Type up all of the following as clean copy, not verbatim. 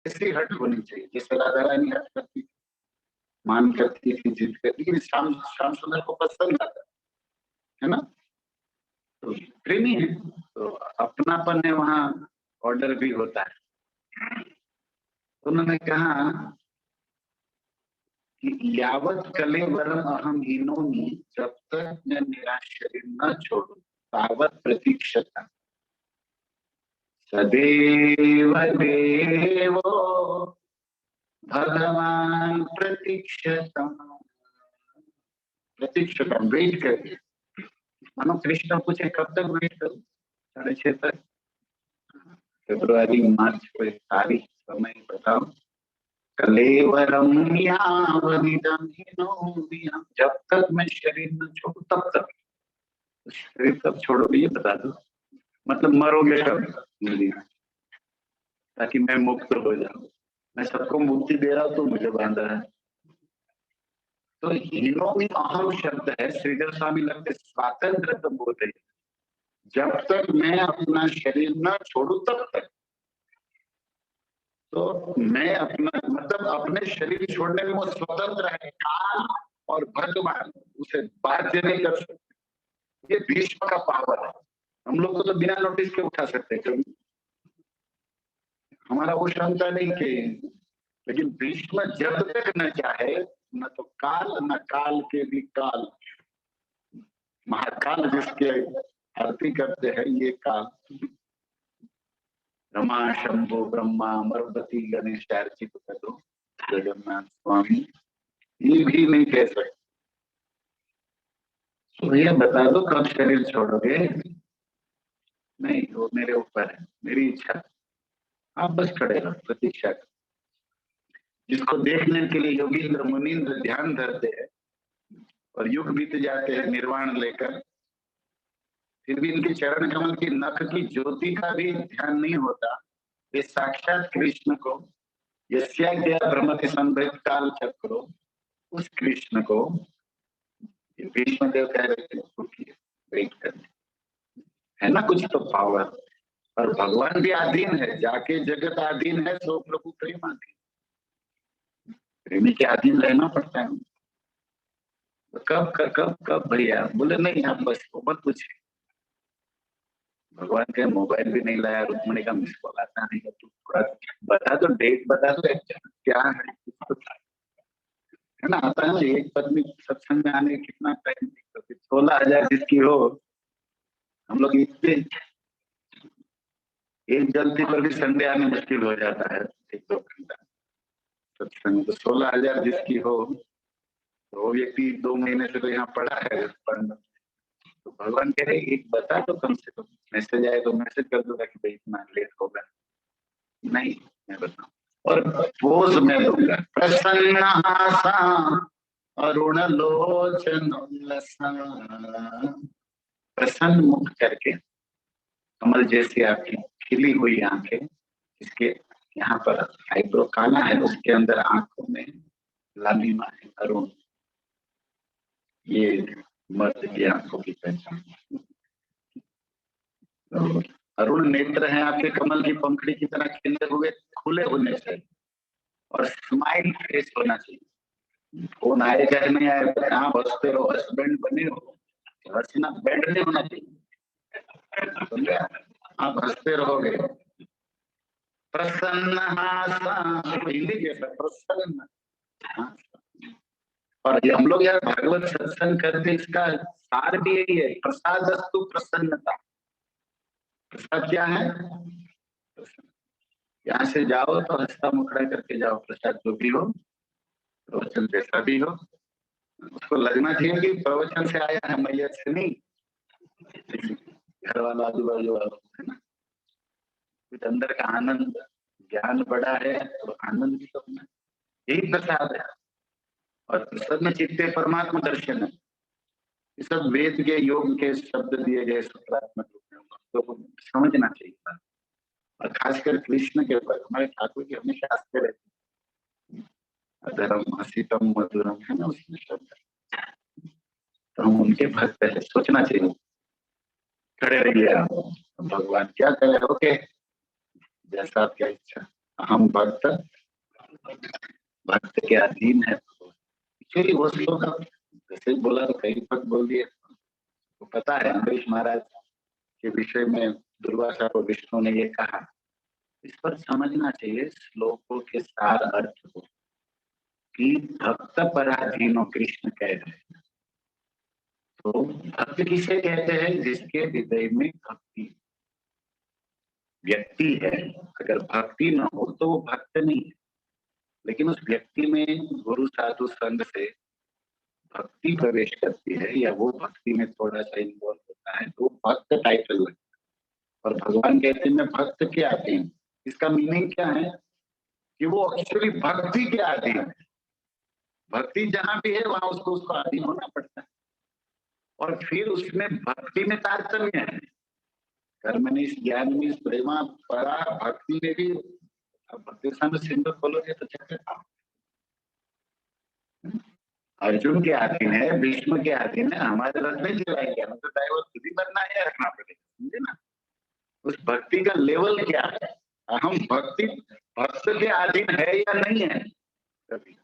ऐसी हट होनी चाहिए जैसे राधा रानी हट करती थी, मान करती थी, जिद करती, लेकिन श्याम श्याम सुंदर को पसंद आता है ना, तो प्रेमी है, तो अपनापन है, वहाँ ऑर्डर भी होता है। उन्होंने कहा कि यावत कलेवरम अहम हीनोमि, जब तक मैं मेरा शरीर न छोड़ू तावत प्रतीक्षता, सदैव देवो भगवान प्रतीक्षता, प्रतीक्षता वेट करके, मानो कृष्ण पूछे कब तक वेट करूं, 6:30 तक, फेब्रुआरी मार्च कोई तारीख समय बताओ। कलेवरम यावनिदं हिनोमि, जब तक मैं शरीर न छोड़ू तब तक। शरीर कब छोड़ोगे ये बता दो, मतलब मरोगे कब, ताकि मैं मुक्त हो जाऊं। मैं सबको मुक्ति दे रहा हूं तो मुझे बांधा है। तो हिनोमि अहम शब्द है, श्रीधर स्वामी लगते स्वातंत्र तो बोलते, जब तक मैं अपना शरीर न छोड़ू तब तक। तो मैं अपना मतलब अपने शरीर छोड़ने में वो स्वतंत्र है, काल और भगवान उसे बाध्य नहीं कर सकते। ये भीष्म का पावर है, हम लोग को तो बिना नोटिस के उठा सकते कभी, हमारा वो क्षमता नहीं कि, लेकिन भीष्म जब तक न चाहे न तो काल न काल के भी काल, महाकाल जिसके आरती करते हैं ये काल, रमा शंभु ब्रह्मा मरुदती गणेश अर्चित करो जगन्नाथ स्वामी, ये भी नहीं कह सकते। तो भैया बता दो कब शरीर छोड़ोगे, नहीं वो मेरे ऊपर है, मेरी इच्छा, आप बस खड़े रहो प्रतीक्षा करो। जिसको देखने के लिए योगींद्र मुनींद्र ध्यान धरते हैं और युग बीत जाते हैं निर्वाण लेकर, फिर भी इनके चरण कमल की नख की ज्योति का भी ध्यान नहीं होता। ये साक्षात कृष्ण को, यस्याज्ञया भ्रमति संभृत काल चक्रो, उस कृष्ण को भीष्म देव कह रहे थे वेट करने, है ना कुछ तो पावर। और भगवान भी अधीन है, जाके जगत अधीन है सो प्रभु प्रेम अधीन, प्रेमी के अधीन रहना पड़ता है। तो कब कब कब भैया, बोले नहीं आप बस मत पूछिए, भगवान के मोबाइल भी नहीं लाया, रुक्मणी का मिस कॉल आता नहीं है, तू थोड़ा बता दो, डेट बता दो क्या है ना, आता है ना, एक पत्नी सत्संग में आने कितना टाइम, 16,000 जिसकी हो, हम लोग इतने, एक गलती पर भी संडे आने मुश्किल हो जाता है, 1-2 घंटा सत्संग, तो 16,000 जिसकी हो, तो वो व्यक्ति 2 महीने से तो यहाँ पड़ा है पढ़ना, तो भगवान कह रहे एक बता दो कम से कम, मैसेज आए तो मैसेज कर दो कि भाई इतना लेट होगा, नहीं मैं बताऊं, और पोज में दूंगा, प्रसन्न आसा अरुण लोचन प्रसन्न मुख करके, कमल जैसी आपकी खिली हुई आंखें, इसके यहाँ पर आईब्रो काला है, उसके अंदर आंखों में लालिमा है अरुण, ये मर्द की आंखों की पहचान। तो अरुण नेत्र है आपके कमल की पंखड़ी की तरह खिले हुए, खुले होने चाहिए और स्माइल फेस होना चाहिए। फोन आए चाहे नहीं आए, कहाँ बसते रहो, हस्बैंड बने हो, हंसना बैंड नहीं होना चाहिए, समझे, आप हंसते रहोगे। प्रसन्न हासा, हिंदी जैसा प्रसन्न, और हम लोग यार भागवत सत्संग करते, इसका सार भी यही है, प्रसादस्तु प्रसन्नता। प्रसाद क्या है, यहाँ से जाओ तो हंसता मुखड़ा करके जाओ, प्रसाद जो भी हो, प्रवचन जैसा भी हो, उसको लगना चाहिए कि प्रवचन से आया है, मैया से नहीं, घर वाला आजू बाजू वालों, है ना, कुछ अंदर का आनंद, ज्ञान बड़ा है तो आनंद भी करना, यही प्रसाद है। और प्रसन्न चित्ते परमात्मा दर्शन है, ये सब वेद के योग के शब्द दिए गए सूत्रात्मक रूप में, तो समझना चाहिए। और खासकर कृष्ण के ऊपर हमारे ठाकुर जी हमेशा हंसते रहते, अधरम असितम मधुरम, है ना उसमें शब्द, तो हम उनके भक्त है, सोचना चाहिए। खड़े रहिए आप, भगवान क्या करे, ओके जैसा आपकी इच्छा। हम भक्त भक्त के अधीन है। एक्चुअली वो श्लोक जैसे बोला तो कई भक्त बोल दिए। तो पता है अम्बरीश महाराज के विषय में दुर्वासा को विष्णु ने ये कहा। इस पर समझना चाहिए श्लोकों के सार अर्थ को कि भक्त पराधीनो कृष्ण कह रहे हैं। तो भक्त किसे कहते हैं? जिसके हृदय में भक्ति व्यक्ति है। अगर भक्ति न हो तो वो भक्त नहीं है। लेकिन उस व्यक्ति में गुरु साधु संग से भक्ति प्रवेश करती है या वो भक्ति में थोड़ा सा इन्वॉल्व होता है तो भक्त टाइटल लगता है। और भगवान कहते हैं मैं भक्त के अधीन हूं। इसका मीनिंग क्या है कि वो एक्चुअली भक्ति के अधीन है। भक्ति जहां भी है वहां उसको अधीन होना पड़ता है। और फिर उसमें भक्ति में तारतम्य है। कर्मणि ज्ञानमि प्रेमा परा भक्ति में भी। अब भक्ति में सिंधु खोलोगे तो चक्कर अर्जुन के अधीन है, भीष्म के अधीन है। हमारे रथ में चलाएंगे, हमें तो ड्राइवर खुद ही बनना है, रखना पड़ेगा। समझे ना? उस भक्ति का लेवल क्या है? हम भक्ति भक्त के अधीन है या नहीं है कभी?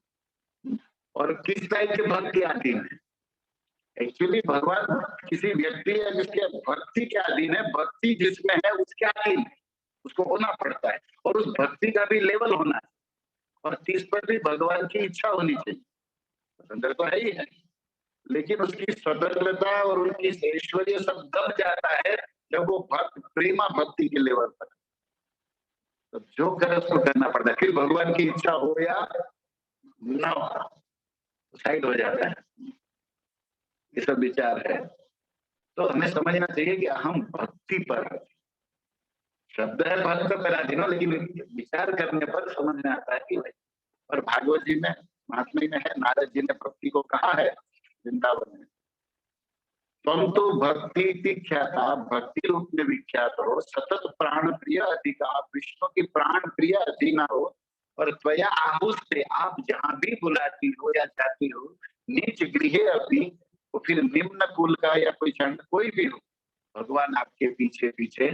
और किस टाइप के भक्त के अधीन है? एक्चुअली भगवान किसी व्यक्ति है जिसके भक्ति के अधीन है। भक्ति जिसमें है उसके अधीन है, उसको होना पड़ता है। और उस भक्ति का भी लेवल होना है। और तीस पर भी भगवान की इच्छा होनी चाहिए। स्वतंत्र तो है ही है, लेकिन उसकी स्वतंत्रता और उनकी ऐश्वर्य सब दब जाता है जब वो भक्त प्रेमा भक्ति के लेवल पर। तो जो करे उसको करना पड़ता है। फिर भगवान की इच्छा हो या न हो, साइड हो जाता है। ये सब विचार है। तो हमें समझना चाहिए कि हम भक्ति पर, शब्द है भक्त पराधीन, लेकिन विचार करने पर समझ में आता है कि भाई। और भागवत जी में महात्मा में है, नारद जी ने भक्ति को कहा है वृंदावन में, तुम तो भक्ति ख्याता, भक्ति रूप में विख्यात हो, सतत प्राण प्रिय अधिका, आप विष्णु की प्राण प्रिय अधीना हो। और त्वया आहुस्ते, आप जहां भी बुलाती हो या जाती हो, नीच गृह अभी, वो फिर निम्न कुल का या कोई चंड कोई भी हो, भगवान आपके पीछे पीछे।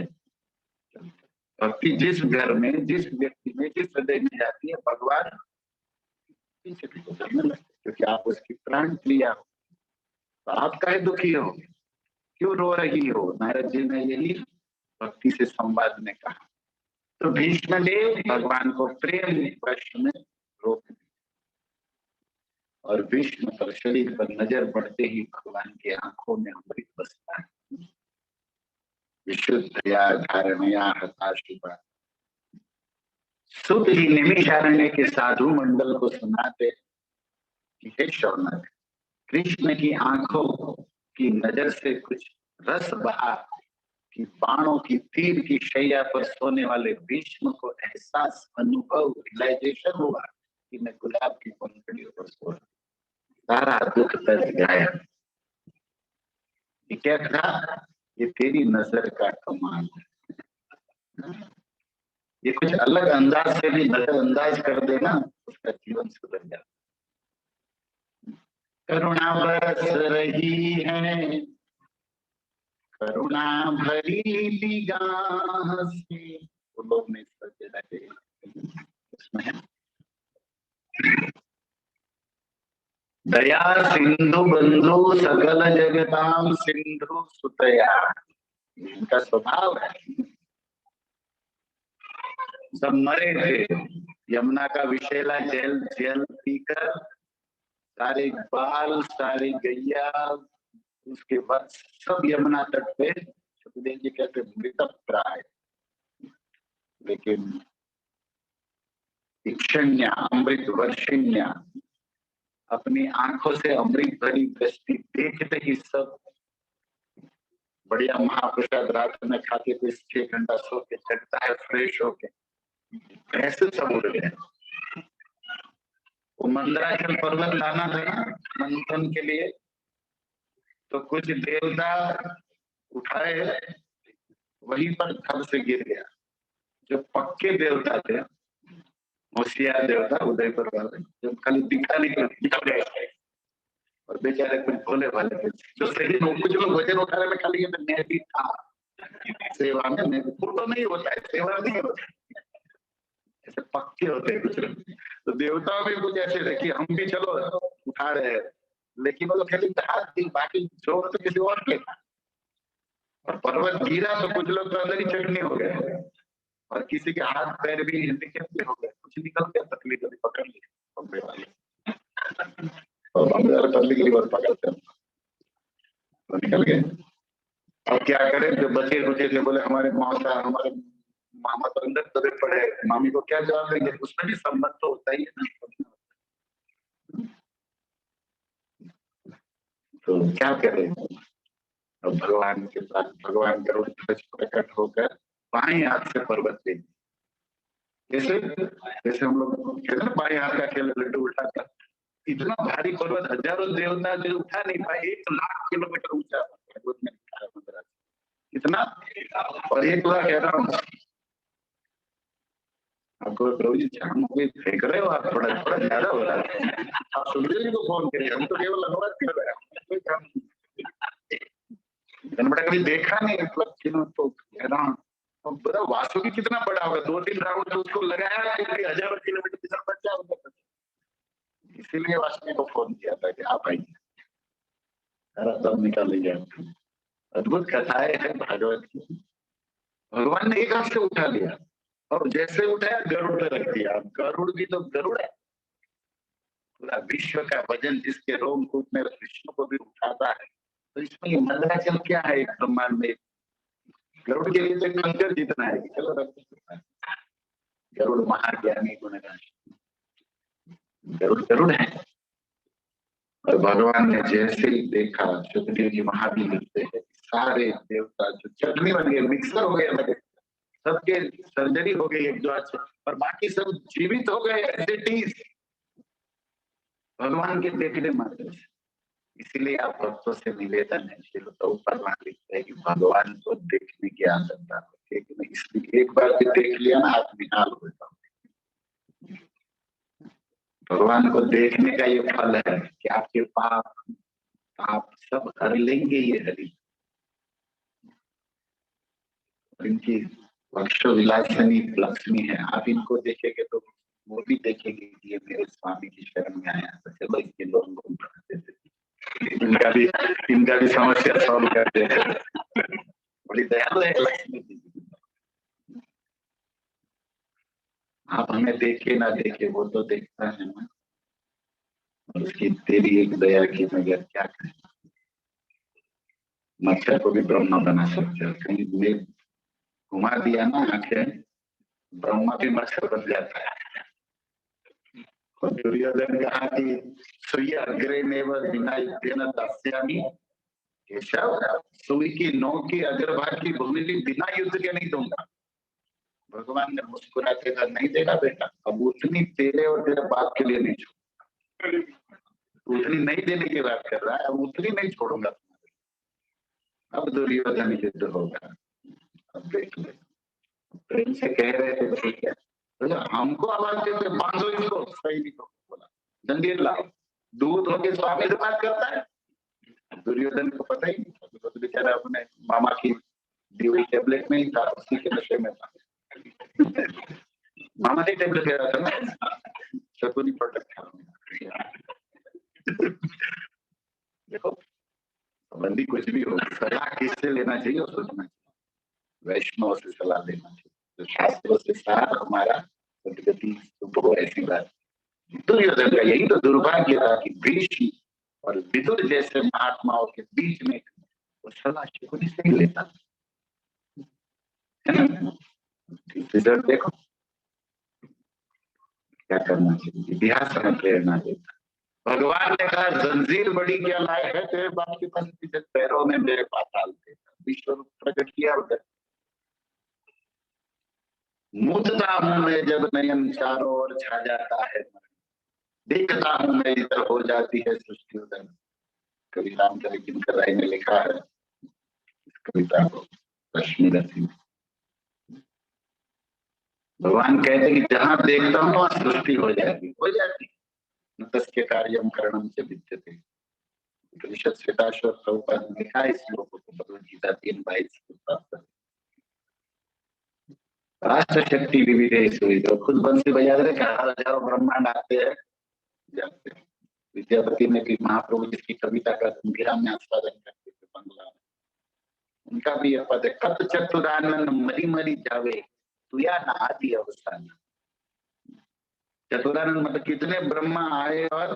भक्ति जिस घर में, जिस व्यक्ति में, जिस हृदय में जाती है, भगवान पीछे पीछे चलने लगते, क्योंकि आप उसकी प्राण प्रिया हो। तो आप काहे दुखी हो, क्यों रो रही हो? नारद जी ने यही भक्ति से संवाद में कहा। तो भीष्म ने भगवान को प्रेम वश में रोक दिया और भीष्म पर शरीर पर नजर पड़ते ही भगवान की आंखों में अमृत बसता है। विशुद्धया धारणया हताशुभा, शुद्ध ही निमिषारण्य के साधु मंडल को सुनाते कि हे शौनक, कृष्ण की आंखों की नजर से कुछ रस बहा कि बाणों की तीर की शैया पर सोने वाले भीष्म को एहसास, अनुभव, रियलाइजेशन हुआ कि मैं गुलाब की पंखुड़ियों पर सो रहा, सारा दुख दर्द गायब। ये क्या था? ये तेरी नजर का कमाल है। ये कुछ अलग अंदाज से भी नजरअंदाज कर देना, उसका जीवन सुधर जाता। करुणा बरस रही है, करुणा भरी निगाह से, वो लोग नहीं सोचे लगे उसमें है। दया सिंधु बंधु सकल जगताम सिंधु सुतया, इनका स्वभाव है। सब मरे थे, यमुना का विषैला जल जल पीकर सारे बाल, सारी गैया, उसके बाद सब यमुना तट पे सुखदेव जी कहते मृत प्राय। लेकिन इक्षण्या अमृत वर्षिण्या अपनी आंखों से अमृत भरी दृष्टि देखते ही सब बढ़िया महाप्रसाद रात में खाते थे, 6 घंटा सो के चढ़ता है फ्रेश होके, ऐसे सब उड़ गए। वो मंदराचल पर्वत लाना था ना मंथन के लिए, तो कुछ देवता उठाए, वहीं पर थल से गिर गया। जो पक्के देवता थे, होशियार देवता उदयपुर वाले, जो खाली दिखा निकल गए, और बेचारे कुछ भोले वाले थे जो सही कुछ लोग भजन उठाने में खाली मैं भी था सेवा में। मैं पूर्ण नहीं होता है, सेवा नहीं होता, ऐसे पक्के होते हैं कुछ लोग। तो देवताओं भी कुछ ऐसे थे कि हम भी चलो उठा रहे हैं, लेकिन वो लोग खाली हाथ दी, बाकी जोर तो किसी और के था। और पर्वत गिरा तो कुछ लोग तो अंदर ही चटनी हो गए, और किसी के हाथ पैर भी निकलते हो गए, कुछ निकल गया, तकली कभी पकड़ ली बम्बे वाले, और बम्बे वाले पतली के लिए बहुत पकड़ते हैं, तो निकल गए। अब क्या करें, जो बचे रुचे थे बोले हमारे मौसा, हमारे मामा तो अंदर दबे पड़े, मामी को क्या जवाब देंगे, उसमें भी संबंध तो होता ही है ना। तो क्या करें, अब भगवान के पास भगवान का रूप प्रकट होकर बाएं हाथ से पर्वत पे, जैसे जैसे हम लोग कहते हैं बाएं हाथ का खेल लड्डू उठाता, इतना भारी पर्वत हजारों देवता जो उठा नहीं पाए, 1 लाख किलोमीटर ऊंचा भागवत में लिखा है मंदिर, कितना, और 1 लाख है ना। आपको प्रभु जी हम कोई फेंक रहे हो, आप थोड़ा थोड़ा ज्यादा हो रहा है, आप सुखदेव जी को फोन करिए, हम तो केवल अनुवाद कर रहे हैं, कोई काम नहीं, कभी देखा नहीं, मतलब तो कह रहा हूँ, तो बड़ा वासुकी कितना बड़ा होगा, 2-3 राउंड उसको लगाया कि हजारों किलोमीटर कितना बच्चा होगा, इसीलिए वासुकी को फोन किया था कि आप आइए, सब निकाल लीजिए। अद्भुत कथाएं है भागवत की। भगवान ने एक हाथ से उठा लिया, और जैसे उठाया गरुड़ पे रख दिया। गरुड़ भी तो गरुड़ है, पूरा विश्व का वजन जिसके रोमकूप में विष्णु को भी उठाता है, तो इसमें ये मंदराचल क्या है, एक ब्रह्मांड में गरुड़ के लिए तो कंकर जितना है, चलो रख दो। गरुड़ महाज्ञानी गुणगान, गरुड़ गरुड़ है। और भगवान ने जैसे ही देखा, सुखदेव जी महावीर लिखते हैं, सारे देवता जो चटनी बन गए, मिक्सर हो गया लगे, सबके सर्जरी हो गई एक दो आज, और बाकी सब जीवित हो गए एज इट इज, भगवान के देखने मात्र से। इसीलिए आप भक्तों से निवेदन है, तो ऊपर लिखते हैं कि भगवान को देखने की आदत, इसलिए एक बार भी देख लिया ना, आप निहाल हो जाओ। भगवान को देखने का ये फल है कि आपके पाप आप सब हर लेंगे, ये हरि इनकी वक्ष विलासनी लक्ष्मी है, आप इनको देखेंगे तो वो भी देखेंगे कि ये मेरे स्वामी की शरण में आया, तो चलो इसके लोगों को बढ़ाते थे, इनका भी समस्या सॉल्व कर देते। बड़ी दयालु है लक्ष्मी जी। आप हमें देखे ना देखे, वो तो देखता है ना, और उसकी तेरी एक दया की मगर क्या करें, मच्छर को भी ब्रह्मा बना सकते हो, कहीं में घुमा दिया ना आंखें, ब्रह्मा भी मच्छर बन जाता है। और दुर्योधन ने कहा कि सुई अग्रे नेव विनायकेन दास्यामि, केशव सुई की नोक की अग्रभाग की भूमि भी बिना युद्ध के नहीं दूंगा। भगवान ने मुस्कुरा के कहा, नहीं देगा बेटा, अब उतनी तेरे और तेरे बाप के लिए नहीं छोड़ूंगा, उतनी नहीं देने की बात कर रहा है, अब उतनी नहीं छोड़ूंगा, अब दुर्योधन युद्ध होगा, अब देख ले। प्रेम से कह रहे थे ठीक है, तो हमको आवाज देते, बांधो इसको, सही को बोला, जंजीर लाओ, दूध होके स्वामी से बात करता है। दुर्योधन को पता ही नहीं, तो बेचारा अपने मामा की दी हुई टेबलेट में ही था, उसी के नशे में था। मामा ने टेबलेट ले रहा था ना, शकुनी प्रोटेक्ट था। देखो, संबंधी कुछ भी हो, सलाह किससे लेना चाहिए और सोचना चाहिए, वैष्णव से सलाह लेना चाहिए, तो शास्त्रों से साथ हमारा सदगति हो, ऐसी बात। दुर्योधन का यही तो दुर्भाग्य था कि भीष्म और विदुर जैसे महात्माओं के बीच में वो सलाह शकुनी से ही लेता, है ना। रिजल्ट देखो क्या करना चाहिए, इतिहास हमें प्रेरणा देता। भगवान ने कहा, जंजीर बड़ी क्या लायक है, तेरे बाप के पास पैरों में मेरे पाताल थे, विश्व रूप प्रकट किया उधर। मूर्छता हूं मैं जब नयन चारों ओर छा जाता है, देखता हूं मैं इधर हो जाती है सृष्टि उधर। कवि रामचरित राय ने लिखा है इस कविता को, कश्मीर सिंह। भगवान कहते हैं कि जहां देखता हूं वहां सृष्टि हो जाती, हो जाती, न तस्य कार्यम करणम से विद्यते। उपनिषद श्वेताश्वर प्रभुपाद ने लिखा है इस श्लोक को, भगवद गीता 3:22। राष्ट्र शक्ति विविधेषु हुई, तो खुद बंसी बजा रहे, हजारों ब्रह्मांड आते हैं जाते हैं। विद्यापति ने भी महाप्रभु जिसकी कविता का गंभीरा में आस्वादन करते थे बंगला में, उनका भी यह पद है, कत चतुरानन मरी मरी जावे तुया न आदि अवसान। चतुरानंद मतलब कितने ब्रह्मा आए और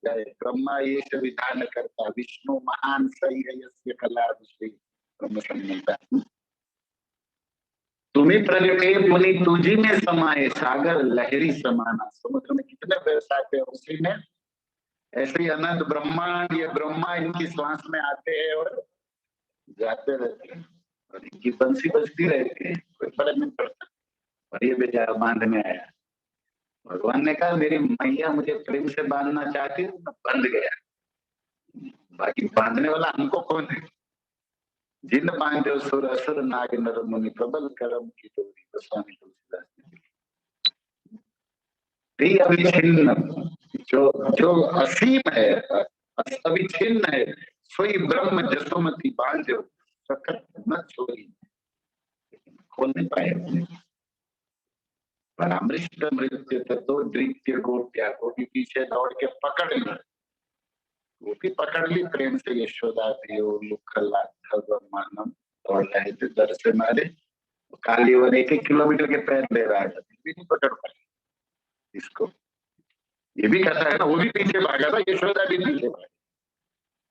गए, ब्रह्मा ये सब विधान करता, विष्णु महान सही है यस्य कला ब्रह्म संहिता। तुम्हें प्रगटे मुनि तुझी में समाये, सागर लहरी समाना। समुद्र में कितने व्यवसाय थे, उसी में ऐसे ही अनंत ब्रह्मांड, ये ब्रह्मा इनकी श्वास में आते हैं और जाते रहते हैं, और इनकी बंसी बजती रहती है, कोई फर्क नहीं पड़ता। और ये बेचारा बांधने आया, भगवान ने कहा मेरी मैया मुझे प्रेम से बांधना चाहती, तो बंध गया, बाकी बांधने वाला हमको कौन है। जिन बांधे सुर असुर नाग नर मुनि, प्रबल करम की डोरी। गोस्वामी तुलसीदास ने अविच्छिन्न, जो असीम है, अविच्छिन्न है, सोई ब्रह्म जसोमति बांधो, सखत न छोड़ी। खोल नहीं पाए अपने परामृष्ट मृत्य तो दृत्य गोप्या को भी पीछे दौड़ के पकड़ ली, वो भी पकड़ ली प्रेम से। यशोदा मानम दौड़ रहे थे दर से मारे, काली और 1-1 किलोमीटर के पैर ले रहा था, भी नहीं पकड़ पाए इसको। ये भी कहता है ना, वो भी पीछे भागा था, यशोदा भी पीछे भागा,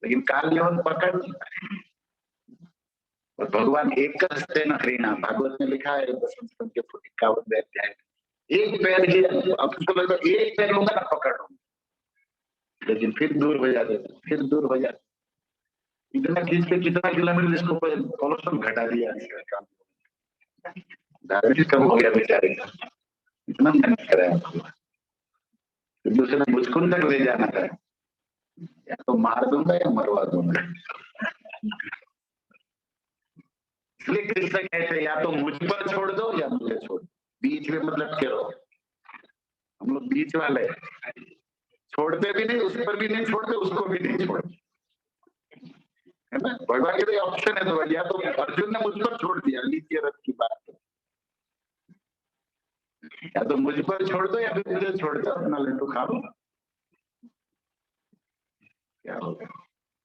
लेकिन काल पकड़ नहीं पाए। और भगवान एक न हरिणा, भागवत में लिखा है 51 अध्याय, एक पैर अब उसको लगता एक पैर लूंगा ना पकड़ लूंगा, लेकिन फिर दूर हो जाते, फिर दूर हो जाते। इतना खींच के कितना किलोमीटर इसको कोलेस्ट्रॉल घटा दिया, डायबिटीज कम हो गया बेचारे का, इतना मेहनत कराया। दूसरे मुझको तक ले जाना था, या तो मार दूंगा या मरवा दूंगा। इसलिए कृष्ण कहते हैं या तो मुझ पर छोड़ दो या मुझे छोड़ दो, बीच में मतलब क्यों, हम लोग बीच वाले छोड़ते भी नहीं, उस पर भी नहीं छोड़ते, उसको भी नहीं छोड़ते, है ना। भगवान के तो ऑप्शन है, तो या तो अर्जुन ने मुझ पर छोड़ दिया, लीजिए रथ की बात, या तो मुझ पर छोड़ दो या फिर मुझे छोड़ दो, अपना लड्डू खा लो, क्या होगा।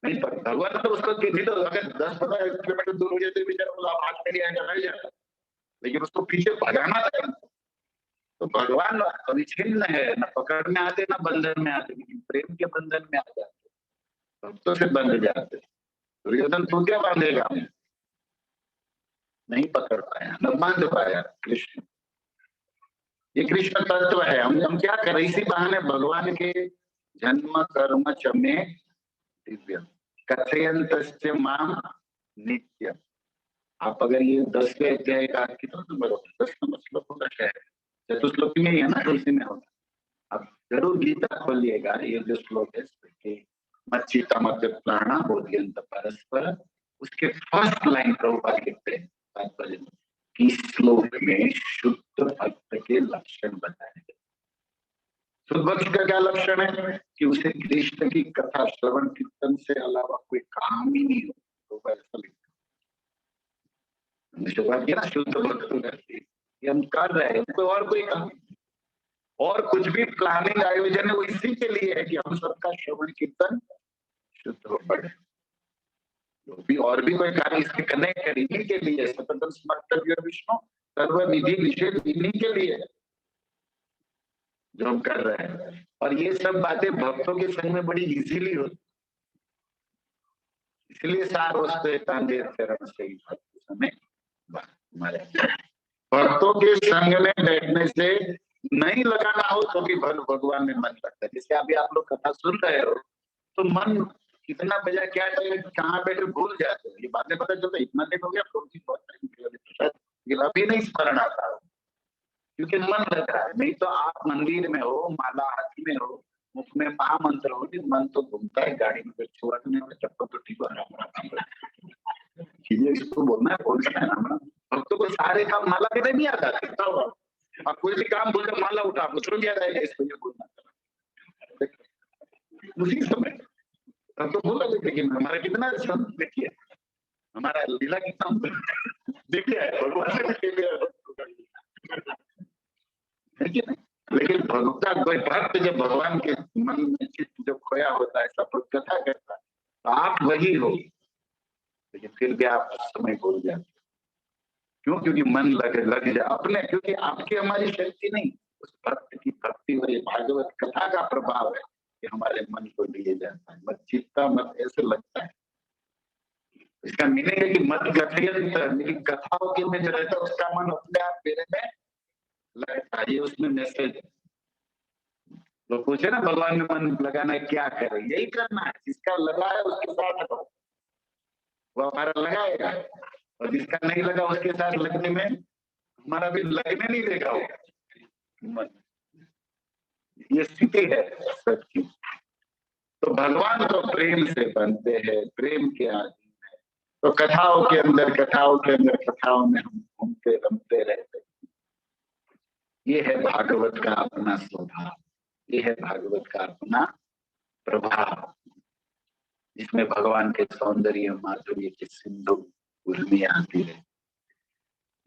नहीं पर भगवान तो उसको नहीं, तो अगर 10-15 किलोमीटर दूर हो जाते बेचारा बोला हाथ में नहीं आएगा रह जाता, लेकिन उसको पीछे भगाना था। तो भगवान अविच्छिन्न है, न पकड़ में आते न बंधन में आते, लेकिन प्रेम के बंधन में आ जाते, भक्तों से बंध जाते। दुर्योधन तो क्या बांधेगा, नहीं पकड़ पाया, न बांध पाया कृष्ण। ये कृष्ण तत्व है। हम क्या करें, इसी बहाने भगवान के जन्म कर्म चमे दिव्य कथयंतस्य माम नित्य। आप अगर ये 10वें अध्याय का की तो 10 नंबर श्लोक का है, चतुश्लोकी में ही है ना, तुलसी में होता। आप जरूर गीता खोलिएगा, ये जो श्लोक है मच्चिता मध्य प्राणा बोधियंत परस्पर, उसके फर्स्ट लाइन प्रभुपाद लिखते हैं तात्पर्य में कि श्लोक में शुद्ध भक्त के लक्षण बताए गए। शुद्ध भक्त का क्या लक्षण है कि उसे कृष्ण की कथा श्रवण कीर्तन से अलावा कोई काम ही नहीं हो, तो ऐसा लिखते ना, शुद्ध भक्त करती है, हम कर रहे हैं, कोई और कोई काम, और कुछ भी प्लानिंग आयोजन है वो इसी के लिए है कि हम सबका श्रवण कीर्तन शुद्ध हो पड़े। तो भी और भी कोई कार्य इसके कनेक्ट कर, इन्हीं के लिए सततम स्मर्तव्य विष्णु सर्वनिधि विशेष, इन्हीं के लिए जो हम कर रहे हैं। और ये सब बातें भक्तों के संग में बड़ी इजीली होती, इसलिए सार वस्तु समय भक्तों के संग में बैठने से नहीं लगाना हो तो भी भगवान में मन लगता है। जैसे अभी आप लोग कथा सुन रहे हो तो मन कितना बजा क्या कहाँ बैठे भूल जाते हो, ये बातें पता चलता है। इतना दिन हो गया लेकिन अभी नहीं स्मरण आता हो, क्योंकि मन लग रहा है। नहीं तो आप मंदिर में हो, माला हाथ में हो, मुख में महामंत्र हो, मन तो घूमता है, गाड़ी में छोड़ने में चप्पल तो ठीक हो, इसको बोलना है, बोलना है ना। भक्तों को सारे काम माला के नहीं आता, आप कोई भी काम बोलते माला उठा उसको भी आ जाएगा, इसको ये बोलना उसी समय। अब तो बोला लेकिन हमारा कितना अच्छा, देखिए हमारा लीला कितना देखिए भगवान ने कि नहीं? लेकिन भक्ता कोई भक्त जब भगवान के मन में चित्त जब खोया होता है, सब कुछ कथा करता है, तो आप वही हो, लेकिन फिर भी आप समय भूल जाते। क्यों? क्योंकि मन लग जाए अपने, क्योंकि आपकी हमारी शक्ति नहीं, उस भक्त की भक्ति और ये भागवत कथा का प्रभाव है कि हमारे मन को लिए जाता है। मत चित्ता मत, ऐसे लगता है। इसका मीनिंग है कि मत कथयंत, मेरी कथाओं के में जो रहता है उसका मन अपने आप मेरे में लगता है। ये उसमें मैसेज। तो पूछे ना भगवान में मन लगाना है क्या करे, यही करना है। जिसका लगा है उसके साथ रहो, वो हमारा लगाएगा, और जिसका नहीं लगा उसके साथ लगने में हमारा भी लगने नहीं देगा वो। ये स्थिति है सबकी। तो भगवान तो प्रेम से बनते हैं, प्रेम के आदि है। तो कथाओं के अंदर कथाओं में हम घूमते रमते रहते। ये है भागवत का अपना स्वभाव, ये है भागवत का अपना प्रभाव, जिसमें भगवान के सौंदर्य माधुर्य की सिंधु उर्मी आती है।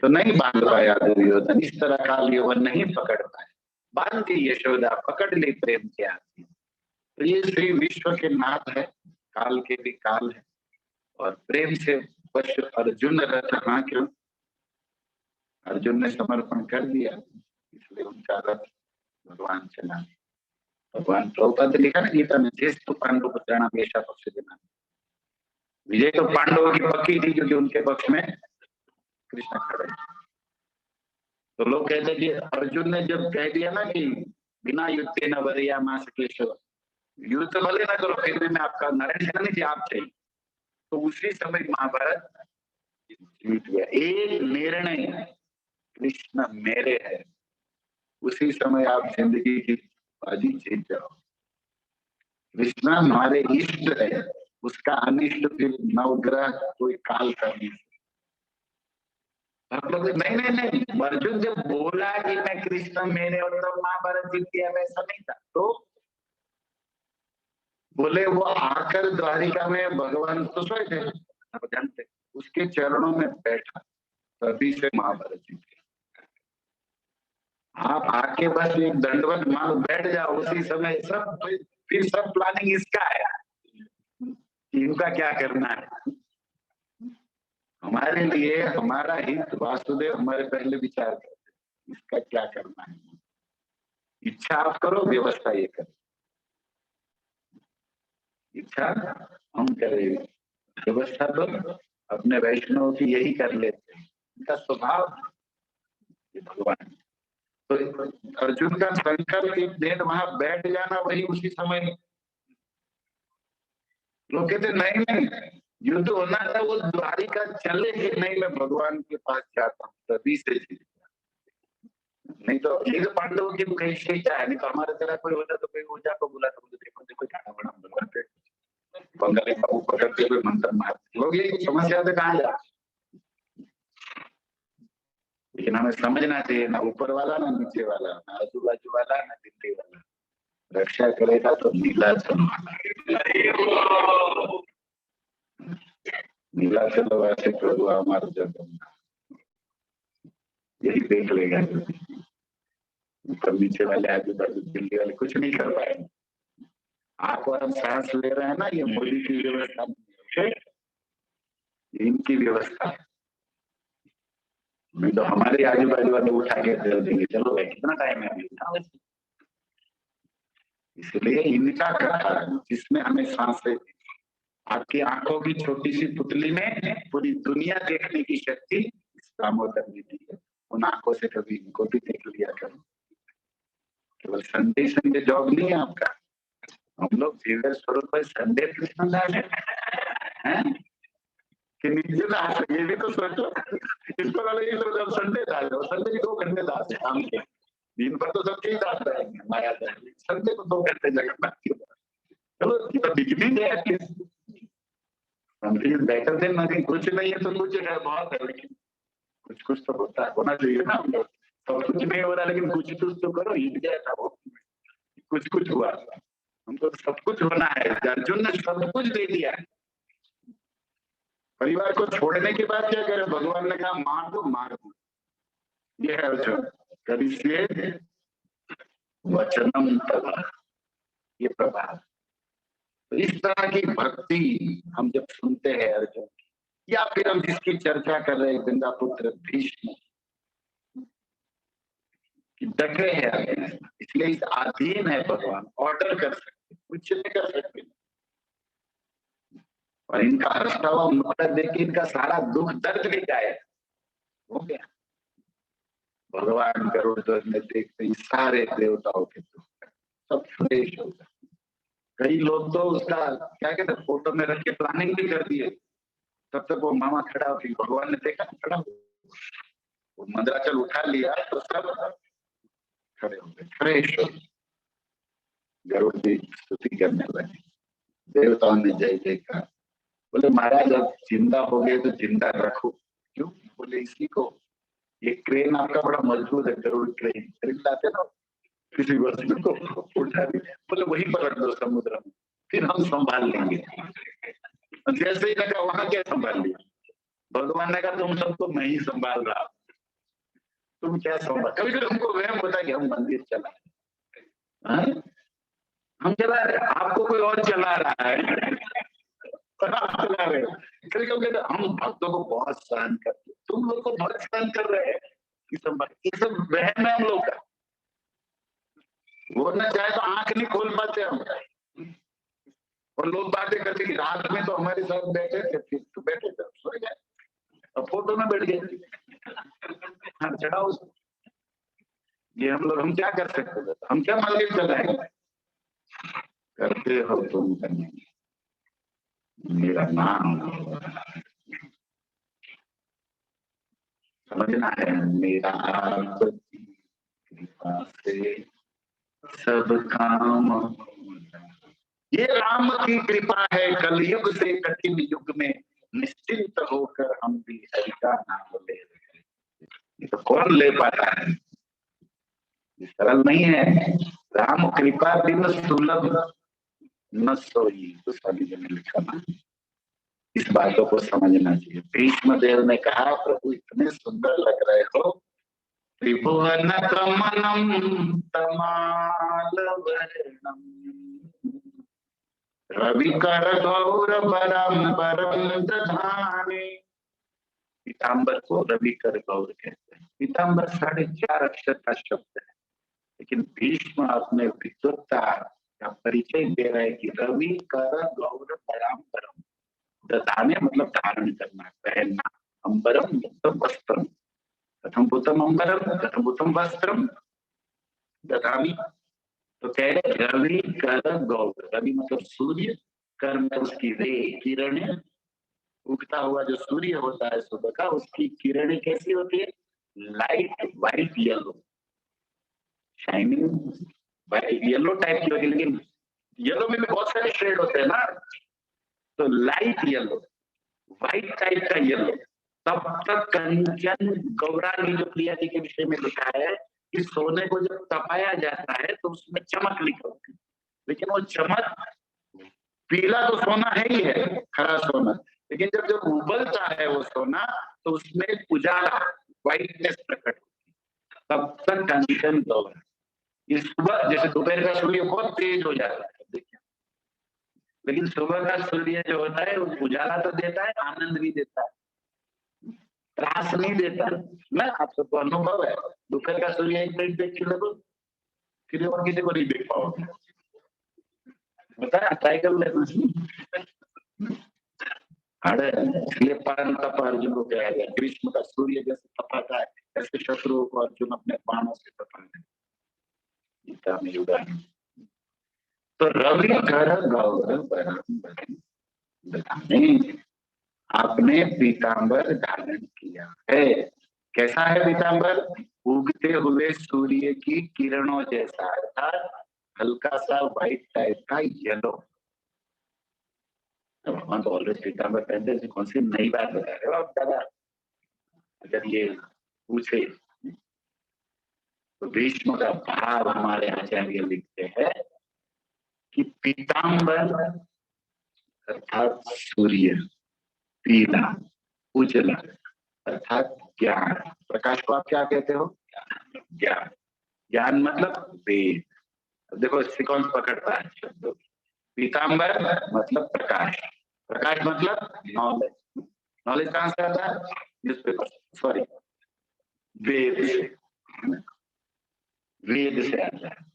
तो नहीं बांध पाया दुर्योधन, इस तरह काल यौवन नहीं पकड़ पाए। बांधी यशोदा, पकड़ ली प्रेम के आती। तो ये श्री विश्व के नाथ है, काल के भी काल है, और प्रेम से वश अर्जुन रथ। हाँ, क्यों? अर्जुन ने समर्पण कर दिया, इसलिए उनका रथ भगवान चला। भगवान प्रभुपाद लिखा ना गीता में, ज्येष्ठ पांडु पुत्राणाम येषा पक्ष देना। विजय तो पांडवों की पक्की थी, क्योंकि उनके पक्ष में कृष्ण खड़े। तो लोग कहते कि अर्जुन ने जब कह दिया ना कि बिना युद्ध न वरिया मास केशव, युद्ध तो भले ना करो, फिर भी मैं आपका नारायण सेना नहीं, आप थे। तो उसी समय महाभारत जीत गया। एक निर्णय कृष्ण मेरे है, उसी समय आप जिंदगी की बाजी जीत जाओ। कृष्ण हमारे इष्ट है, उसका अनिष्ट फिर नवग्रह कोई काल कर नहीं। आप लोग नहीं नहीं नहीं, अर्जुन जब बोला कि मैं कृष्ण मेरे और तब महाभारत जीत गया, वैसा नहीं था। तो बोले वो आकर द्वारिका में भगवान तो सोए थे, आप जानते, उसके चरणों में बैठा, तभी से महाभारत जीत गया। आप आके बस एक दंडवत मार बैठ जाओ, उसी समय सब, फिर सब प्लानिंग इसका है, इनका क्या करना है। हमारे लिए हमारा हित वासुदेव हमारे पहले विचार करते, इसका क्या करना है। इच्छा आप करो, व्यवस्था ये करो। इच्छा हम करें, व्यवस्था तो अपने वैष्णव की यही कर लेते हैं, इनका स्वभाव भगवान। तो अर्जुन का संकल्प एक दिन वहां बैठ जाना, वही उसी समय लोग कहते नहीं नहीं युद्ध होना था, वो द्वारिका चले कि नहीं मैं भगवान के पास जाता हूँ, तभी से जीत। नहीं तो ये तो पांडवों की कैसे इच्छा है, नहीं तो हमारे तरह कोई होता तो कोई ऊर्जा को बुला तो देखो देखो खाना बना भगवान पे बंगाली बाबू पकड़ते हुए मंत्र मारते लोग, ये समस्या से कहाँ जा। लेकिन हमें समझना चाहिए, ना ऊपर वाला ना नीचे वाला, ना आजू बाजू वाला ना दिल्ली वाला, रक्षा करेगा तो नीलाचल नीलाचल वासे प्रभु हमारा जगह, यही देख लेगा। ऊपर नीचे वाले आजू बाजू दिल्ली वाले कुछ नहीं कर पाएंगे। आप और हम सांस ले रहे हैं ना, ये मोदी की व्यवस्था, इनकी व्यवस्था है। नहीं तो हमारे आजू बाजू वाले उठा के दे देंगे, चलो भाई कितना टाइम है अभी। इसलिए इनका कथा जिसमें हमें सांस ले, आपकी आंखों की छोटी सी पुतली में पूरी दुनिया देखने की शक्ति इस दामोदर ने दी है। उन आंखों से कभी इनको भी देख लिया करो। केवल संडे संडे जॉब नहीं है आपका, हम लोग जीवन स्वरूप में संडे कृष्ण है कि निर्जदास, ये भी तो सोचो। इसको वाले ये लोग संडे दास, संडे की 2 घंटे दास है काम के, दिन भर तो सब चीज दास रहेंगे माया दास, संडे को 2 घंटे जगन्नाथ की। चलो तो बिगिनिंग है at least, something better than nothing. कुछ नहीं है तो कुछ है, बहुत है, लेकिन कुछ कुछ तो होता है, होना चाहिए ना। हम लोग सब कुछ नहीं हो रहा, लेकिन कुछ कुछ तो करो, हिट गया था वो, कुछ कुछ हुआ। हमको तो सब कुछ होना है। अर्जुन ने सब कुछ दे दिया है। परिवार को छोड़ने के बाद क्या करे, भगवान ने कहा मार दो मार दो। ये है अर्जुन, कभी से वचनम तव, ये प्रभाव। तो इस तरह की भक्ति हम जब सुनते हैं अर्जुन की, या फिर हम जिसकी चर्चा कर रहे हैं गंगा पुत्र भीष्म कि डटे है अर्जुन, इसलिए इस अधीन है भगवान, ऑर्डर कर सकते, कुछ नहीं कर सकते। और इनका हंसता हुआ मुखड़ा देख के इनका सारा दुख दर्द भी गायब हो गया। भगवान गरुड़ ध्वज में देखते ही सारे देवताओं के दुख सब फ्रेश हो गए। कई लोग तो उसका क्या कहते हैं, फोटो में रख के प्लानिंग भी कर दिए। तब तक वो मामा खड़ा हो, भगवान ने देखा खड़ा हो, वो मंदराचल उठा लिया तो सब खड़े हो गए, फ्रेश हो। गरुड़ जी स्तुति करने लगे, देवताओं ने जय जय कहा। बोले महाराज अब जिंदा हो गए तो जिंदा रखो। क्यों? बोले इसी को, ये क्रेन आपका बड़ा मजबूत है, गरुड़ क्रेन खरीद लाते ना किसी वस्तु को उठा दी, बोले वहीं पर रख दो समुद्र में, फिर हम संभाल लेंगे। जैसे ही लगा वहां क्या संभाल लिया, भगवान ने कहा तुम सबको मैं ही संभाल रहा, तुम क्या संभाल। कभी कभी हमको वहम होता है कि हम मंदिर चला हम चला रहे, आपको कोई और चला रहा है, चला रहे हो। कभी कभी हम भक्तों को बहुत सहन करते, तुम लोग को बहुत सहन कर रहे हैं कि संभाल, ये सब वहम है हम लोग का। वो ना चाहे तो आंख नहीं खोल पाते हम, और लोग बातें करते कि रात में तो हमारे साथ बैठे थे, फिर तो बैठे थे सो गए, अब फोटो में बैठ गए, हाँ चढ़ाओ। ये हम लोग, हम क्या कर सकते थे, हम क्या मंदिर चलाएंगे। करते हो तुम करने, मेरा नाम समझना है, मेरा कृपा से सब काम, ये राम की कृपा है, कलयुग से कठिन युग में निश्चिंत होकर हम भी हरि का नाम ले रहे हैं। ये तो कौन ले पाता है, सरल नहीं है। राम कृपा दिन सुलभ न सोई, तो सभी ने लिखा ना, इस बातों को समझना चाहिए। भीष्म देव ने कहा प्रभु इतने सुंदर लग रहे हो, त्रिभुवन कमलम तमालवर्णम रविकर गौर बरम दधाने। पीताम्बर को रविकर गौर कहते हैं। पीताम्बर 4.5 अक्षर का शब्द है, लेकिन भीष्म अपने विद्वत्ता का परिचय दे रहे कि रवि कर गौर बराम्बरम, दधाने मतलब धारण करना, पहनना, अंबरम मतलब वस्त्रम, कथम भूतम अंबरम कथम भूतम वस्त्रम दधामी। तो कह रहे रवि कर गौर, रवि मतलब सूर्य, कर में उसकी रे किरणें, उगता हुआ जो सूर्य होता है सुबह का, उसकी किरणें कैसी होती है, light white yellow, shining yellow type की होगी, लेकिन येलो में भी बहुत सारे शेड होते हैं ना, तो लाइट येलो, व्हाइट टाइप का येलो। तब तक कंचन गौरांगी जो प्रिया जी के विषय में लिखा है कि सोने को जब तपाया जाता है तो उसमें चमक निकलती है, लेकिन वो चमक, पीला तो सोना है ही है, खरा सोना, लेकिन जब जब उबलता है वो सोना तो उसमें उजाला, व्हाइटनेस प्रकट होती है। तब तक कंचन गौरा। ये सुबह जैसे दोपहर का सूर्य बहुत तेज हो जाता है देखिए, लेकिन सुबह का सूर्य जो होता है वो उजाला तो देता है, आनंद भी देता है, त्रास नहीं देता ना। आप सबको अनुभव है, दोपहर का सूर्य एक मिनट देख के लगो, फिर और किसी को नहीं देख पाओगे, बताया ट्राई कर लेना। अरे इसलिए परम तप अर्जुन को कहा गया, ग्रीष्म का सूर्य जैसे तपाता है ऐसे शत्रुओं को अर्जुन अपने बाणों से तपाते हैं, गीता में उदाहरण। तो रवि कर गौर बराम्बरम, आपने पीताम्बर धारण किया है। कैसा है पीताम्बर? उगते हुए सूर्य की किरणों जैसा, अर्थात हल्का सा व्हाइट टाइप का येलो। भगवान तो ऑलरेडी पीताम्बर पहनते थे, कौन सी नई बात बता रहे हो आप दादा। अगर ये पूछे तो भीष्म का भाव हमारे आचार्य लिखते हैं कि पीताम्बर अर्थात सूर्य, पीला उजला अर्थात ज्ञान, प्रकाश को आप क्या कहते हो, ज्ञान। ज्ञान मतलब वेद, देखो इससे कौन पकड़ता है शब्दों। पीताम्बर मतलब प्रकाश, प्रकाश मतलब नॉलेज, नॉलेज कहाँ से आता है? न्यूज़पेपर, सॉरी वेद से, वेद से आता है।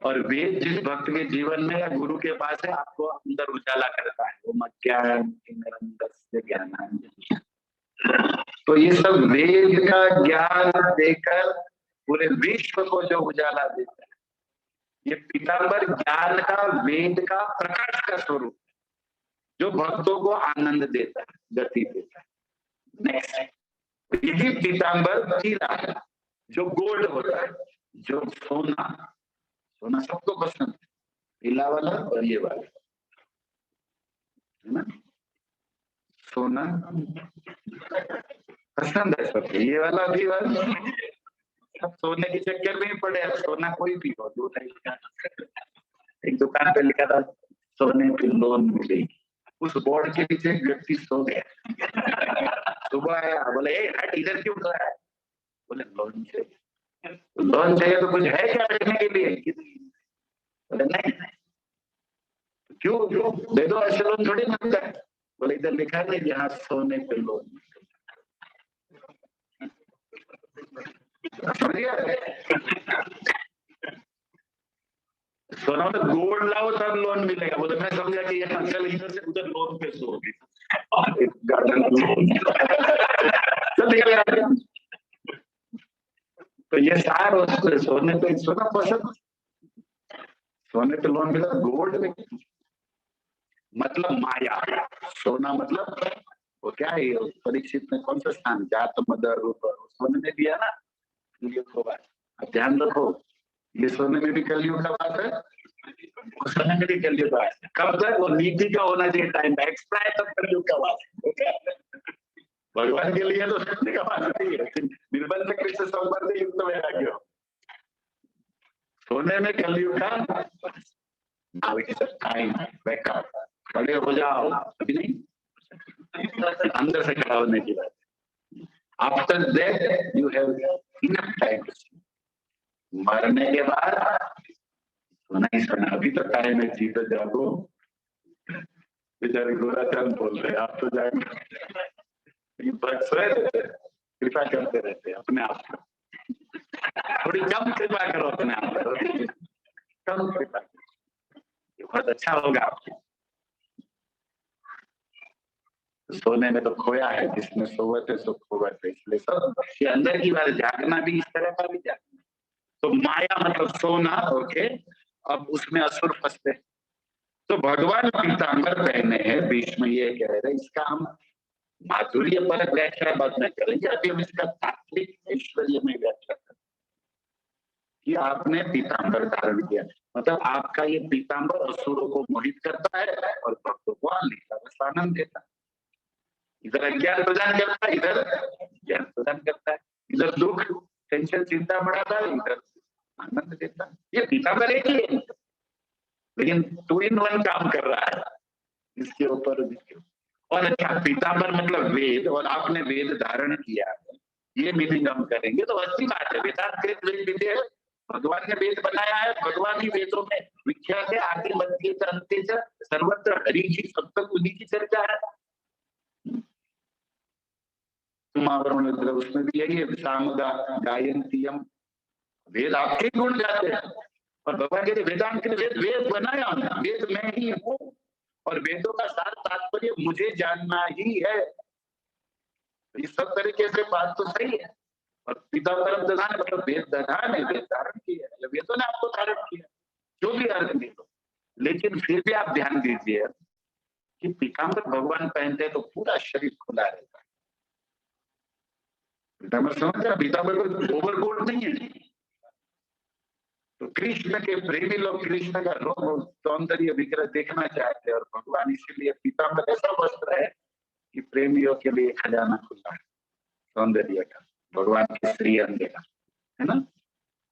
और वेद जिस भक्त के जीवन में या गुरु के पास है, आपको अंदर उजाला करता है, वो मज्ञानतिमिरन्धस्य ज्ञानांजन। तो ये सब वेद का ज्ञान देकर पूरे विश्व को जो उजाला देता है, ये पीताम्बर ज्ञान का, वेद का, प्रकाश का स्वरूप, जो भक्तों को आनंद देता है, गति देता है। नेक्स्ट, यही पीताम्बर हीरा है, जो गोल्ड होता है, जो सोना, सोना सबको पसंद है, पीला वाला और ये वाला, है ना? सोना पसंद है सबको, ये वाला भी वाला, सब सोने के चक्कर में ही पड़े हैं। सोना कोई भी हो, दूध है। एक दुकान पे लिखा था सोने पे लोन मिलेगी, उस बोर्ड के पीछे एक व्यक्ति सो गया। सुबह आया, बोले ए हट, इधर क्यों खड़ा है? बोले लोन चाहिए। लोन चाहिए तो कुछ है क्या रखने के लिए? बोले नहीं। क्यों क्यों? दे दो, ऐसे लोन थोड़ी मिलता है। बोले इधर लिखा है यहाँ सोने पे लोन। सोना में गोल्ड लाओ तब लोन मिलेगा। बोले मैं समझा कि यहाँ चल इधर से उधर लोन पे सो गार्डन चल। तो ये सार उसको सोने पे, सोना पसंद, सोने पे लोन मिला, गोल्ड में मतलब माया, सोना मतलब वो क्या है? परीक्षित में कौन सा स्थान, जात मदर रूप, सोने में दिया ना कलयुग को बात। अब ध्यान रखो, ये सोने में भी कलयुग का बात है, सोने में भी कलयुग का बात है। कब तक? वो नीति का होना चाहिए टाइम, एक्सपायर तब कलयुग का बात है। भगवान के लिए तो सोने का बात नहीं है, निर्बंध कृष्ण संबंध युक्त वैराग्य, सोने में कलयुग का टाइम, बैकअप, खड़े हो जाओ, अभी नहीं, अंदर से खड़ा होने की बात। After that you have enough time. मरने के बाद सोना ही सोना, अभी तो टाइम है, जी तो जागो। बेचारे गोराचंद बोल रहे, आप तो जागो, कृपा करते रहते अपने आप को, थोड़ी कम कृपा करो अपने आप को, कम कृपा, बहुत अच्छा होगा आपको। सोने में तो खोया है, जिसमें सोवत है सो खोवत है, इसलिए सब ये अंदर की बात, जागना भी इस तरह का भी जागना। तो माया मतलब सोना, ओके। अब उसमें असुर फंसते, तो भगवान पीताम्बर पहने हैं, बीच में ये कह रहे, इसका हम माधुर्य पर व्याख्या बाद में करेंगे, अभी हम इसका तात्विक ऐश्वर्य में व्याख्या करें कि आपने पीताम्बर धारण किया, मतलब आपका ये पीताम्बर असुरों को मोहित करता है और भक्तों को आनंद देता है। इधर अज्ञान प्रदान करता है, इधर ज्ञान प्रदान करता है, इधर दुख टेंशन चिंता बढ़ाता है, इधर आनंद देता है। ये पीताम्बर एक ही है, लेकिन 2 in 1 काम कर रहा है, इसके ऊपर और अच्छा, पीताम्बर मतलब वेद, और आपने वेद धारण किया, ये मीनिंग हम करेंगे तो अच्छी बात है। वेदांत वेद विद्या है, भगवान ने वेद बनाया है, भगवान ही वेदों में विख्यात है, आगे मध्य अंत्य सर्वत्र हरि की, सब तक उन्हीं की चर्चा है। उसमें भी यही है, सामगा गायंतीयम, वेद आपके गुण गाते हैं, और भगवान कहते वेदांत के वेद, वेद बनाया, वेद मैं ही हूँ, और वेदों का सार तात्पर्य मुझे जानना ही है। इस सब तरीके से बात तो सही है, और पीताम्बरम दधान मतलब वेद दधान है, वेद धारण किया है, वेदों ने आपको धारण किया, जो भी अर्थ ले लो। लेकिन फिर भी आप ध्यान दीजिए कि पीताम्बर भगवान पहनते हैं तो पूरा शरीर खुला रहता है। पीताम्बर समझ रहे, पीताम्बर कोई ओवरकोट नहीं है। तो कृष्ण के प्रेमी लोग कृष्ण का रूप सौंदर्य विग्रह देखना चाहते हैं, और भगवान इसीलिए पीताम्बर ऐसा वस्त्र है कि प्रेमियों के लिए खजाना खुला है सौंदर्य का, भगवान के श्री अंग का, है ना।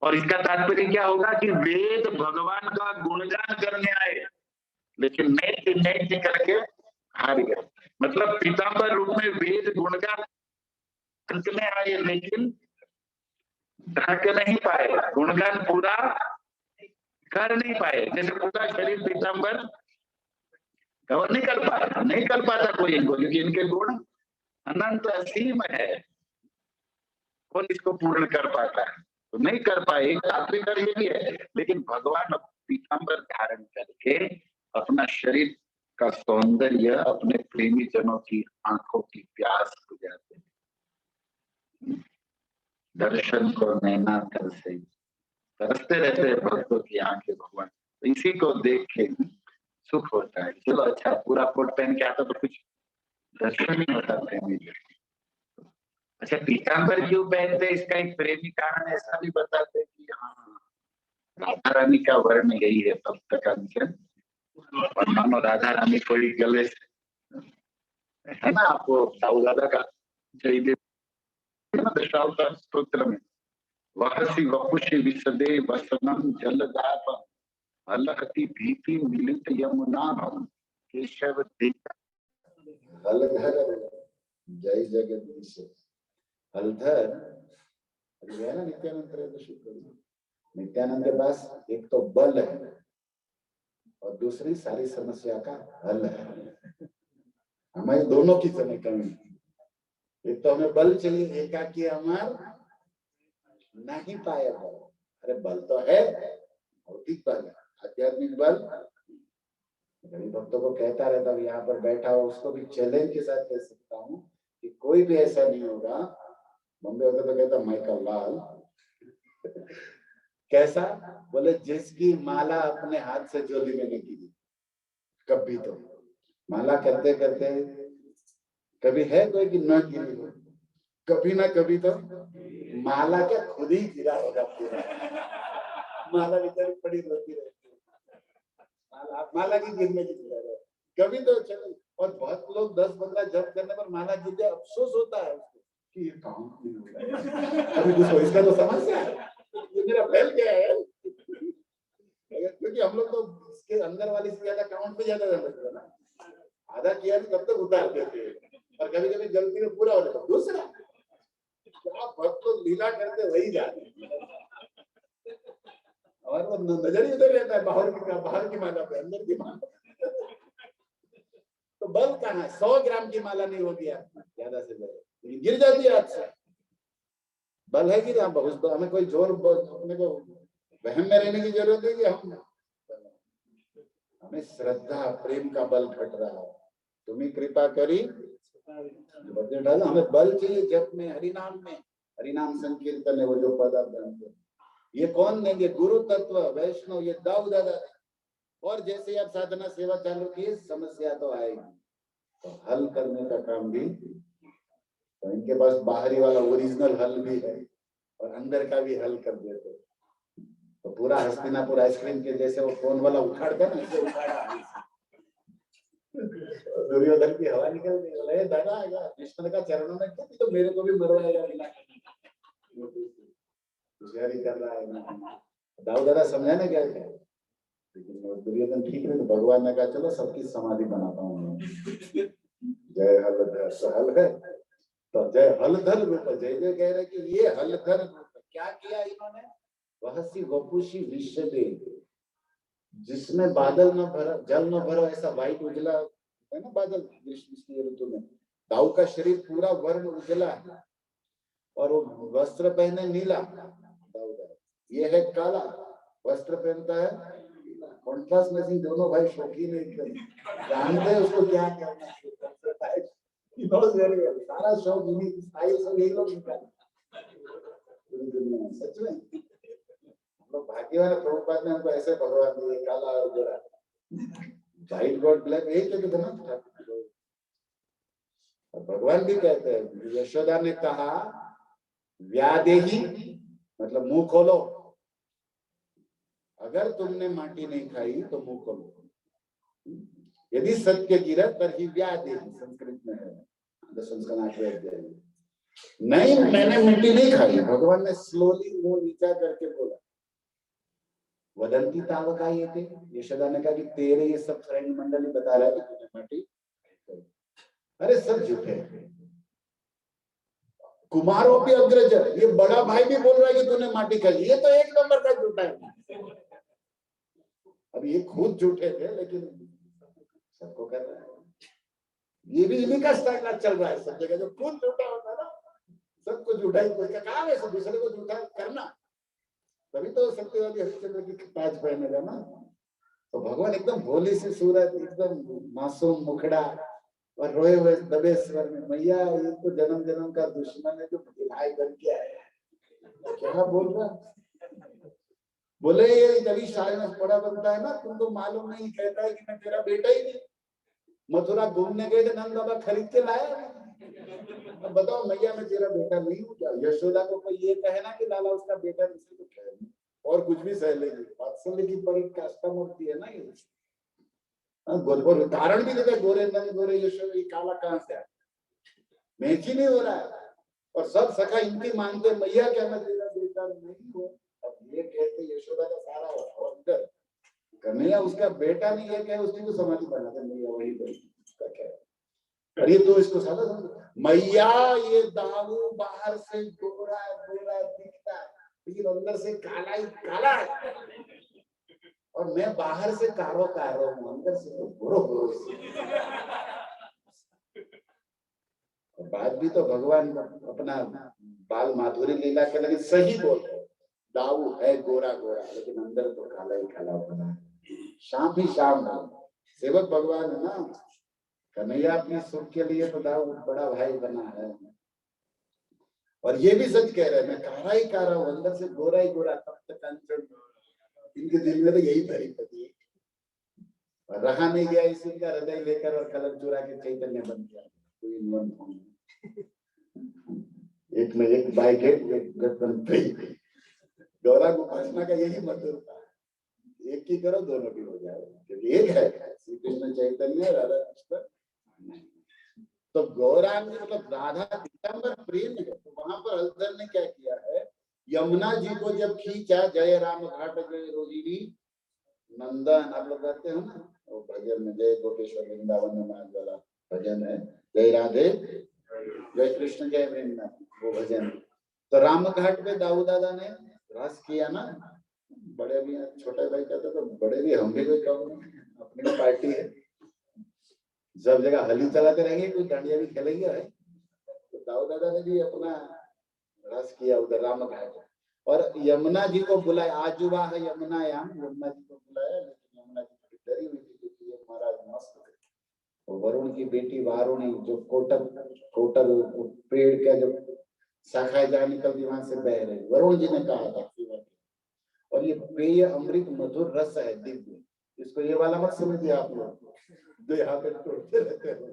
और इसका तात्पर्य क्या होगा कि वेद भगवान का गुणगान करने आए, लेकिन नैत्य करके हार गए। मतलब पीताम्बर रूप में वेद गुणगान करने आए, लेकिन ढक नहीं पाए, गुणगान पूरा कर नहीं पाए, जैसे पूरा शरीर पीताम्बर कवर नहीं कर पाया, नहीं कर पाता कोई इनको, क्योंकि इनके गुण अनंत असीम है। कौन इसको पूर्ण कर पाता है? तो नहीं कर पाए, तात्विक ये भी है। लेकिन भगवान पीताम्बर धारण करके अपना शरीर का सौंदर्य अपने प्रेमी जनों की आंखों की प्यास बुझाते हैं। दर्शन को नैना तर से तरसते रहते हैं भक्तों की आंखें भगवान, तो इसी को देख के सुख होता है। चलो अच्छा, पूरा कोट पहन के आता तो कुछ दर्शन नहीं होता प्रेमी। अच्छा, पीताम्बर क्यों पहनते, इसका एक प्रेमी कारण ऐसा भी बताते कि हाँ, राधा रानी का वर्ण यही है तब तक अंचल, और मानो राधा रानी कोई गले से, है ना, आपको दाऊदादा का जय दशावतार स्तोत्र में वहसी वपुषि विशदे वसनम जलदाप अलहति भीति मिलित यमुना केशव हलधर जय जगदीश। हलधर है ना नित्यानंद, नित्यानंद के पास एक तो बल है और दूसरी सारी समस्या का हल है। हमारे दोनों की समय कमी, एक तो हमें बल चाहिए, एकाकी अमर नहीं पाया बल। अरे बल तो है, भौतिक बल है, आध्यात्मिक बल। कभी भक्तों को कहता रहता हूँ, यहाँ पर बैठा हो उसको भी चैलेंज के साथ कह सकता हूँ कि कोई भी ऐसा नहीं होगा, बॉम्बे होता तो कहता माइकल लाल कैसा, बोले जिसकी माला अपने हाथ से झोली में नहीं की। कभी तो माला करते करते कभी है कोई कि न गिरी हो, कभी ना कभी तो माला क्या खुद ही गिरा होगा पूरा। माला बेचारी पड़ी रोती रहती है, माला की गिरने की कभी तो चलो। और बहुत लोग 10-15 जप करने पर माला गिर जाए, अफसोस होता है उसको कि ये काम नहीं हो रहा है। अभी दूसरा इसका तो समस्या है, ये मेरा फैल गया है। क्योंकि हम लोग तो इसके अंदर वाली से ज्यादा काउंट पे ज्यादा रहते हैं ना, आधा किया तो तब तक उतार देते हैं, और कभी कभी गलती में पूरा हो जाता है। दूसरा आप भक्त लोग लीला करते वही जाते हैं, और वो नजर ही उधर रहता है, बाहर की माला पे, अंदर की माला। तो बल कहाँ है? 100 ग्राम की माला नहीं होती है ज्यादा से ज्यादा, गिर जाती है हाथ से। बल है कि नहीं? हमें कोई जोर अपने को वहम में रहने की जरूरत है कि हमें श्रद्धा प्रेम का बल घट रहा है। तुम्हें कृपा करी हमें बल चाहिए जप में, हरिनाम में, हरिनाम संकीर्तन है वो जो पद आप जानते हैं। ये कौन देंगे? गुरु तत्व वैष्णव, ये दाऊ दादा। और जैसे ही आप साधना सेवा चालू की, समस्या तो आएगी, तो हल करने का काम भी, तो इनके पास बाहरी वाला ओरिजिनल हल भी है और अंदर का भी हल कर देते। तो पूरा हस्तिनापुर आइसक्रीम के जैसे वो कौन वाला उखाड़ता ना, इसे उखाड़ा, दुर्योधन की हवा निकल गई। बोले दादा कृष्ण का चरणों में क्या, तो मेरे को भी मरवाएगा, होशियारी कर रहा है ना। दाऊ दादा समझा ना क्या क्या, लेकिन दुर्योधन ठीक है, तो भगवान ने कहा चलो सबकी समाधि बनाता हूँ। जय हलधर, तो हल है तो जय हलधर रूप, जय जय कह रहे कि ये हलधर क्या किया इन्होंने? वहसी वपुषी विश्वदे, जिसमें बादल न भरा, जल न भरो, ऐसा वाइट उजला है ना बादल ग्रीष्म की ऋतु में। दाऊ का शरीर पूरा वर्ण उजला है और वो वस्त्र पहने नीला, ये है काला, वस्त्र पहनता है कॉन्ट्रास्ट मैचिंग। दोनों भाई शौकीन है, जानते हैं उसको क्या करना है। सारा शौक इन्हीं स्टाइल से यही लोग निकाले सच में। हम लोग भाग्यवान है, प्रभुपाद ने हमको ऐसे भगवान दिए, काला और गोरा, व्हाइट गॉड ब्लैक, यही कहते थे ना। और भगवान भी कहते हैं, यशोदा ने कहा व्यादेही, मतलब मुंह खोलो, अगर तुमने माटी नहीं खाई तो मुंह खोलो। यदि सत्य गिरा तरही व्यादेही, संस्कृत में है, संस्कृत 8वें अध्याय में। नहीं मैंने मिट्टी नहीं खाई, भगवान ने स्लोली मुंह नीचा करके बोला। वदंती तावका ये थे, यशोदा ने कहा कि तेरे ये सब फ्रेंड मंडली बता रहा है कि तूने माटी, अरे सब झूठे। कुमारों भी अग्रज, ये बड़ा भाई भी बोल रहा है कि तूने माटी खाई, ये तो एक नंबर का झूठा है। अब ये खुद झूठे थे लेकिन सबको कर रहा है। ये भी इन्हीं का स्टाइल चल रहा है सब जगह, जो खुद झूठा होता है ना सबको झूठा ही कोई का काम है, दूसरे को झूठा करना। तभी तो सत्यवादी हरिश्चंद्र की ताज पहनेगा ना। तो भगवान एकदम भोली सी सूरत, एकदम मासूम मुखड़ा और रोए हुए दबे स्वर में, मैया ये तो जन्म जन्म का दुश्मन है जो भाई बन के आया है। क्या बोल रहा? बोले ये जब शायर में पड़ा बनता है ना, तुम तो मालूम नहीं, कहता है कि मैं तेरा बेटा ही नहीं। मथुरा घूमने गए थे, नंद बाबा खरीद के लाया। अब बताओ मैया मैं तेरा बेटा नहीं हूँ क्या? यशोदा को कोई ये कहे ना कि लाला उसका बेटा नहीं, तो कहे और कुछ भी सह लेगी। वात्सल्य की बड़ी काष्ठा मूर्ति है ना ये। गोरगोर कारण भी देते, गोरे नंद गोरे यशोदा, ये काला कहां से आया? मैच ही नहीं हो रहा है। और सब सखा इनकी मानते, मैया क्या मैं तेरा बेटा नहीं हूँ। अब ये कहते यशोदा का सारा अंदर कन्हैया उसका बेटा नहीं है, क्या उसी को समाधि बनाते मैया वही का क्या है? अरे तो इसको सादा समझो, मैया ये दाऊ बाहर से गोरा गोरा दिखता है लेकिन अंदर से काला ही काला है, और मैं बाहर से कारो कारो हूँ, अंदर से तो गोरो गोरो। बात भी तो भगवान अपना बाल माधुरी लीला के लगे सही बोलते, दाऊ है गोरा गोरा लेकिन अंदर तो काला ही काला बना। शाम ही शाम सेवक भगवान है ना, कन्हैया अपनी सुख के लिए तो दाऊ बड़ा भाई बना है। और ये भी सच कह रहे हैं, मैं कारा ही कारा हूँ, अंदर से गोरा ही गोरा। तब तक कंचन इनके दिल में तो यही धरी पड़ी है, और रहा नहीं गया इसी का हृदय लेकर और कलम चुरा के चैतन्य बन गया। एक में एक बाइक है, गौरा उपासना का यही मतलब था, एक ही करो दोनों भी हो जाए, क्योंकि एक है श्री कृष्ण चैतन्य राधा कृष्ण। तो गौरांग मतलब राधा पीताम्बर प्रेम है। तो वहां पर हलधर ने क्या किया है, यमुना जी को जब खींचा, जय राम घाट जय रोहिणी नंदन, आप लोग कहते हो ना वो भजन में, जय गोपेश्वर वृंदावन में वाला भजन है, जय राधे जय कृष्ण जय वृंदावन, वो भजन। तो राम घाट पे दाऊ दादा ने रास किया ना, बड़े भी छोटे भाई कहते तो बड़े भी, हम भी कोई कम अपनी पार्टी है, सब जगह हली चलाते रहेंगे, कोई डांडिया भी खेलेंगे है। तो दाऊ दादा ने भी अपना रस किया उधर राम घाट, और यमुना जी को बुलाया, आजुबा है यमुना याम, यमुना जी को बुलाया, लेकिन यमुना जी थोड़ी डरी हुई थी क्योंकि ये महाराज मस्त थे। तो वरुण की बेटी वारुणी जो कोटल पेड़ का जो शाखाएं जहाँ निकलती वहां से बह रही, वरुण जी ने कहा था, और ये पेय अमृत मधुर रस है दिव्य, इसको ये वाला मत समझिए आप लोग जो यहाँ पे तोड़ते रहते हो,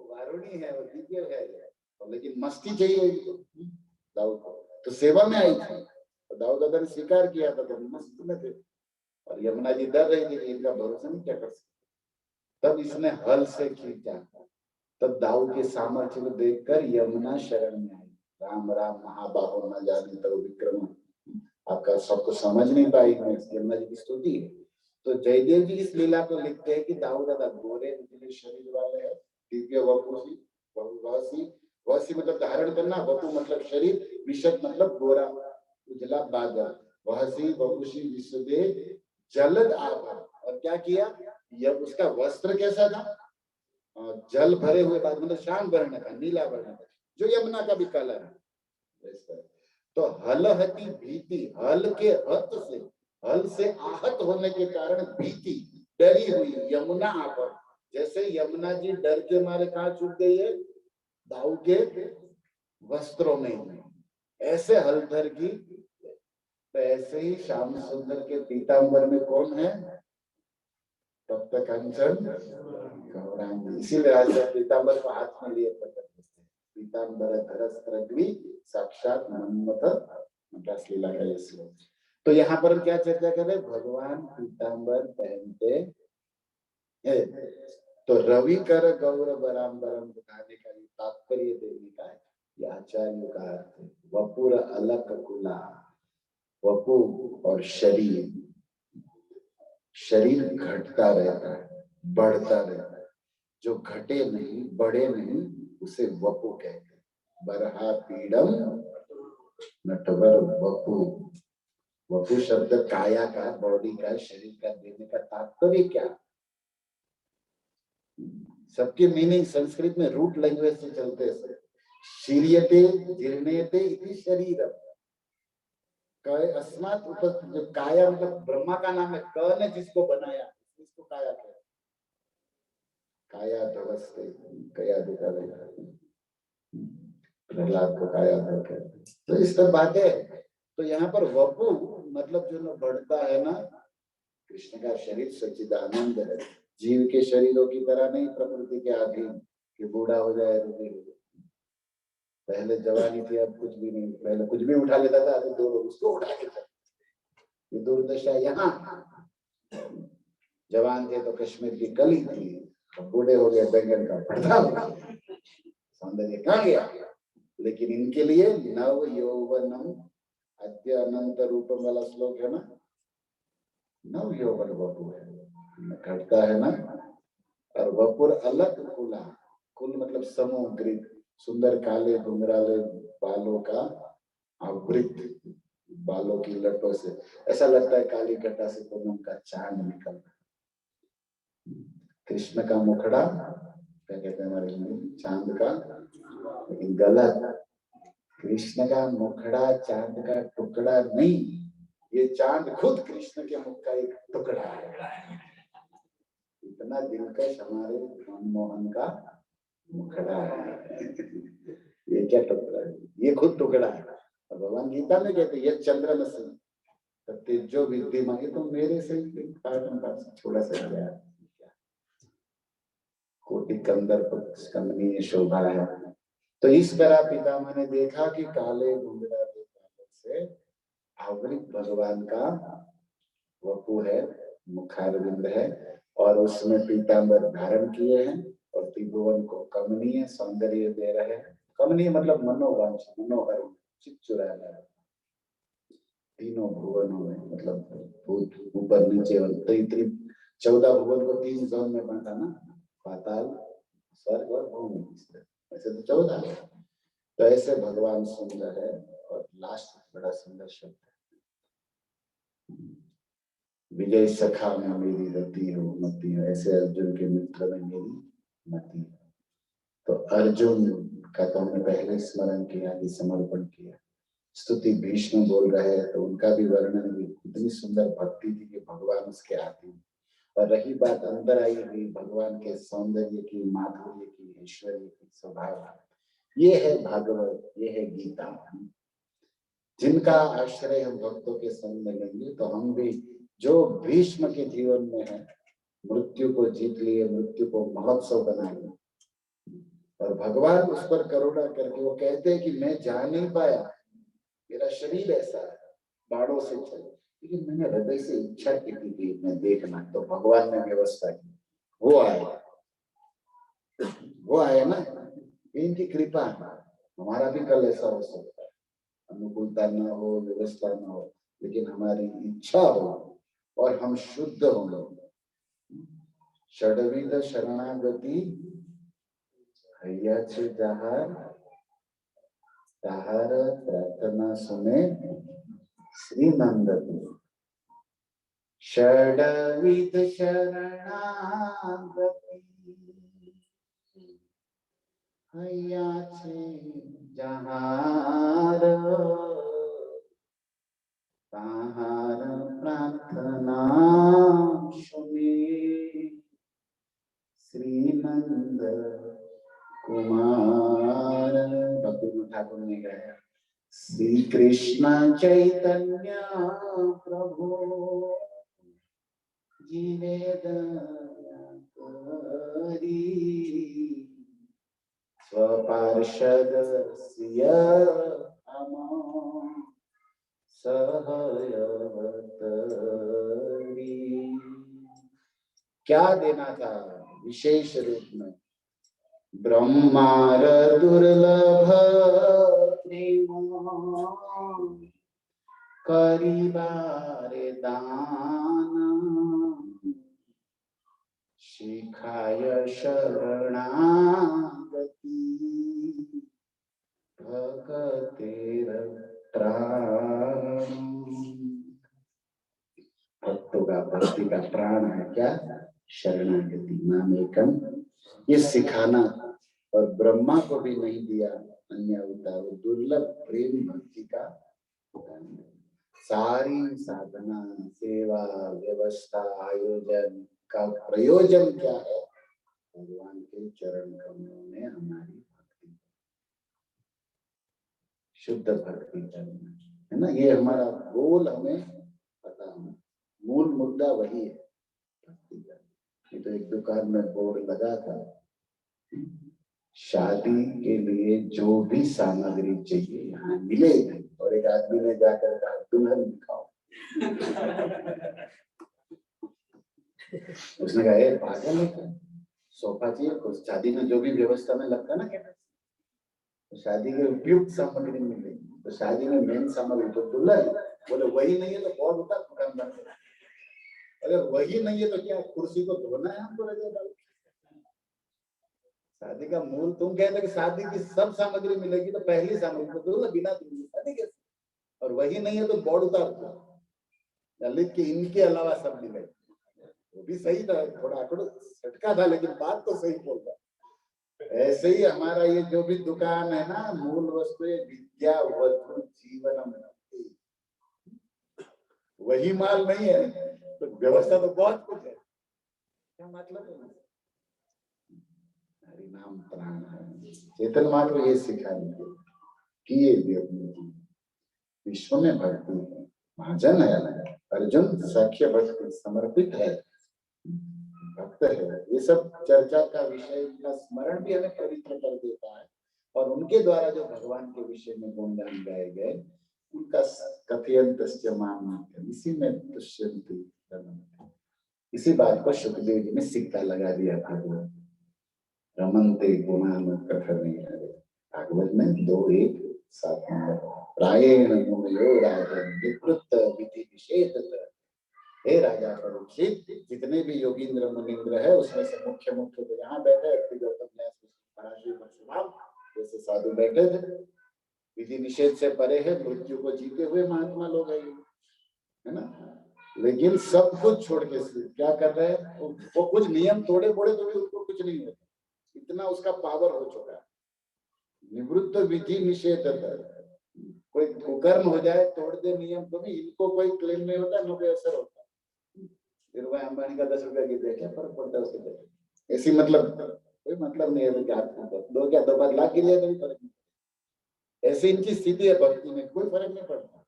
वारुणी है और दिव्य है, लेकिन मस्ती चाहिए दाऊद को। तो सेवा में आई थी, तो दाऊद दादा ने स्वीकार किया था, तो मस्त में थे, और यमुना जी डर रही थी, इनका भरोसा नहीं क्या कर सकते। तब इसने हल से खींचा, तब दाऊद के सामर्थ्य को देखकर यमुना शरण में आई। राम राम महाबाहो न जाने तब विक्रम, आपका सबको समझ नहीं पाई यमुना जी की स्तुति है। तो जयदेव जी इस लीला को लिखते हैं कि दाऊद दादा गोरे निचले शरीर वाले है, दिव्य वपुसी, वसी मतलब धारण करना, वपु मतलब शरीर, विशद मतलब गोरा उजला बादल, वहसी वपुसी विशदे जलद आभा। और क्या किया, यह उसका वस्त्र कैसा था, जल भरे हुए बाद मतलब श्याम वर्ण का, नीला वर्ण का, जो यमुना का भी कलर है। तो हलहती भीति, हल के हत से, हल से आहत होने के कारण भीति, डरी हुई यमुना आप, जैसे यमुना जी डर के मारे कहाँ छुप गई है, दाऊ के वस्त्रों में, ऐसे हलधर की। तो ऐसे ही श्याम सुंदर के पीताम्बर में कौन है, तब तक कंचन गौरांगी, इसीलिए राजा पीताम्बर को हाथ में लिए प्रकट होते हैं, पीताम्बर धरस्त्रग्वी साक्षात मन्मथ लीला का ये श्लोक। तो यहाँ पर क्या चर्चा कर रहे, भगवान पीताम्बर पहनते हैं। तो रवि कर गौर बराम्बरम दिखाने का तात्पर्य देने का ये आचार्य का अर्थ है। वपुर अलक कुला, वपु और शरीर, शरीर घटता रहता है, बढ़ता रहता है, जो घटे नहीं बढ़े नहीं उसे वपु कहते हैं। बरहा पीड़म नटवर वपु, वपु शब्द काया का, बॉडी का, शरीर का देने का तात्पर्य क्या? सबके मीनिंग संस्कृत में रूट लैंग्वेज से चलते हैं। शीर्यते जीर्णयते इति शरीरम, अस्मात् जो काया मतलब ब्रह्मा का नाम है, क ने जिसको बनाया इसको काया कहते हैं। काया धवस्ते, कया दिखा प्रहलाद को काया धव कहते हैं। तो इस तरह बातें है। तो यहाँ पर वपु मतलब जो ना बढ़ता है ना, कृष्ण का शरीर सच्चिदानंद है, जीव के शरीरों की तरह नहीं प्रकृति के अधीन कि बूढ़ा हो जाए तो नहीं। पहले जवानी थी, अब कुछ भी नहीं, पहले कुछ भी उठा लेता था, अभी दो लोग उसको उठा के चलते। ये दुर्दशा यहाँ। जवान थे तो कश्मीर की कली थी, अब बूढ़े हो गए बैंगन का भरता। सौंदर्य कहाँ गया? लेकिन इनके लिए नव यौवनम अद्य अनंत रूपम वाला श्लोक है ना, नव यौवन वपु है, घटता है ना। और वपुर अलग खुला, कुल मतलब समूह, सुंदर काले घुंघराले बालों का आवृत, बालों की लटों से ऐसा लगता है काली घटा से पूनम का चांद निकल रहा है। कृष्ण का मुखड़ा क्या कहते हैं हमारे हिंदी, चांद का, लेकिन गलत। कृष्ण का मुखड़ा चांद का टुकड़ा नहीं, ये चांद खुद कृष्ण के मुख का एक टुकड़ा है। इतना दिलकश हमारे मनमोहन का मुखड़ा है। ये क्या टुकड़ा है? ये खुद टुकड़ा है। और भगवान गीता में कहते ये चंद्रम से तेजो विद्धि मांगे तो मेरे से थोड़ा सा गया, कोटि कंदर कमनीय शोभा है। तो इस तरह पितामह ने देखा कि काले घुंघराले बालों से आवृत भगवान का वपु है, मुखारविंद है, और उसमें पीताम्बर धारण किए हैं और त्रिभुवन को कमनीय सौंदर्य दे रहे हैं। कमनीय मतलब मनोवांछ, मनोहर, चित्त चुराना है। तीनों भुवनों में मतलब भूत, ऊपर नीचे, और 14 भुवन को 3 जोन में बांटा ना, पाताल, स्वर्ग और भूमि। ऐसे तो 14 है। तो ऐसे भगवान सुंदर है। और लास्ट बड़ा सुंदर शब्द है, विजय सखा में मेरी रति हो मति हो, ऐसे अर्जुन के मित्र में मेरी मति है। तो अर्जुन का तो हमने पहले स्मरण किया कि समर्पण किया। स्तुति भीष्म बोल रहे हैं तो उनका भी वर्णन भी, इतनी सुंदर भक्ति थी कि भगवान उसके आती। और रही बात अंदर आई हुई भगवान के सौंदर्य की, माधुर्य की, ऐश्वर्य की, स्वभाव, ये है भागवत, ये है गीता। जिनका आश्रय हम भक्तों के संग में लेंगे तो हम भी जो भीष्म के जीवन में है, मृत्यु को जीत लिए, मृत्यु को महोत्सव बनाएंगे। और भगवान उस पर करुणा करके वो कहते हैं कि मैं जा नहीं पाया, मेरा शरीर ऐसा है, बाड़ों से चले, लेकिन मैंने हृदय से इच्छा की थी कि मैं देखना, तो भगवान ने व्यवस्था की, वो आए ना। इनकी कृपा है। हमारा भी कल ऐसा हो सकता है, अनुकूलता न हो, व्यवस्था न हो, लेकिन हमारी इच्छा हो और हम शुद्ध हो। षडविध शरणागति हैया छे जहार, ताहार प्रार्थना सुने श्रीनंद। षडविध शरणागति हैया छे जहार, ताहार प्रार्थना सुने श्रीनंद कुमार। भक्ति ठाकुर ने गाया, श्री कृष्ण चैतन्य प्रभु जीवे दया करी, स्वपार्षद सिय सहयवतरी। क्या देना था विशेष रूप में? ब्रह्मार दुर्लभ प्रेम करिबारे दान, शिखाय शरणागति भगतेर त्राण। भक्ति का प्राण है क्या? शरणागति नाम एकम। ये सिखाना, और ब्रह्मा को भी नहीं दिया अन्य अवतार, दुर्लभ प्रेम भक्ति का सारी साधना, सेवा, व्यवस्था, आयोजन का प्रयोजन क्या है? भगवान के चरण कमलों में हमारी भक्ति, शुद्ध भक्ति करना है ना। ये हमारा गोल, हमें पता होना, मूल मुद्दा वही है भक्ति का। ये तो एक दुकान में बोर्ड लगा था, शादी के लिए जो भी सामग्री चाहिए यहाँ मिलेगी, और एक आदमी ने जाकर कहा दुल्हन दिखाओ। उसने कहा ए पागल है, सोफा चाहिए कुछ, शादी में जो भी व्यवस्था में लगता है ना, क्या तो शादी के उपयुक्त सामग्री मिलेगी। तो शादी में मेन सामग्री तो दुल्हन, बोले वही नहीं है तो बहुत होता दुकानदार। अगर वही नहीं है तो क्या कुर्सी को धोना है हमको? रजा डाल शादी का मूल तुम कहते कि शादी की सब सामग्री मिलेगी, तो पहली सामग्री को दो, बिना शादी कैसे? और वही नहीं है तो बोर्ड उतार दो, ललित के इनके अलावा सब मिलेगा। वो भी सही था, थोड़ा आंकड़ो झटका था, लेकिन बात तो सही बोल रहा। ऐसे ही हमारा ये जो भी दुकान है ना, मूल वस्तु विद्या वधु जीवनम, वही माल नहीं है तो व्यवस्था तो बहुत कुछ है। क्या मतलब है? हरि नाम प्राण है। चेतन मार्ग ये सिखाएंगे कि ये विश्व में भक्ति है, महाजन है, अर्जुन सख्य भक्ति समर्पित है, भक्त है। ये सब चर्चा का विषय का स्मरण भी हमें पवित्र कर देता है, और उनके द्वारा जो भगवान के विषय में गुणगान गाए गए उनका कथयन्तस्य माम, इसी में तुष्यन्ति, इसी बात को सुखदेव जी ने सिक्का लगा दिया था। रमन्ते गुणान कथने, भागवत में 2:1-7 प्रायेण मुनयो राजन् विकृत विधि निषेधत। हे राजा परीक्षित, जितने भी योगींद्र मुनींद्र है उसमें से मुख्य तो यहाँ बैठे जैसे साधु बैठे थे, विधि निषेध से परे है, मृत्यु को जीते हुए महात्मा लोग है ना। लेकिन सब कुछ छोड़ के क्या कर रहे हैं? वो कुछ नियम तोड़े फोड़े तो भी उनको कुछ नहीं होता, इतना उसका पावर हो चुका है। निवृत्त विधि निषेध, कोई कुकर्म हो जाए तोड़ दे नियम तो भी इनको कोई क्लेम नहीं होता, न कोई असर होता। फिर वह अंबानी का 10 रुपया की दे, क्या फर्क पड़ता है उसके? ऐसी मतलब कोई मतलब नहीं है, क्या दो क्या 2 लाख गिर जाए तो भी फर्क नहीं। ऐसी इनकी स्थिति है, भक्ति में कोई फर्क नहीं पड़ता।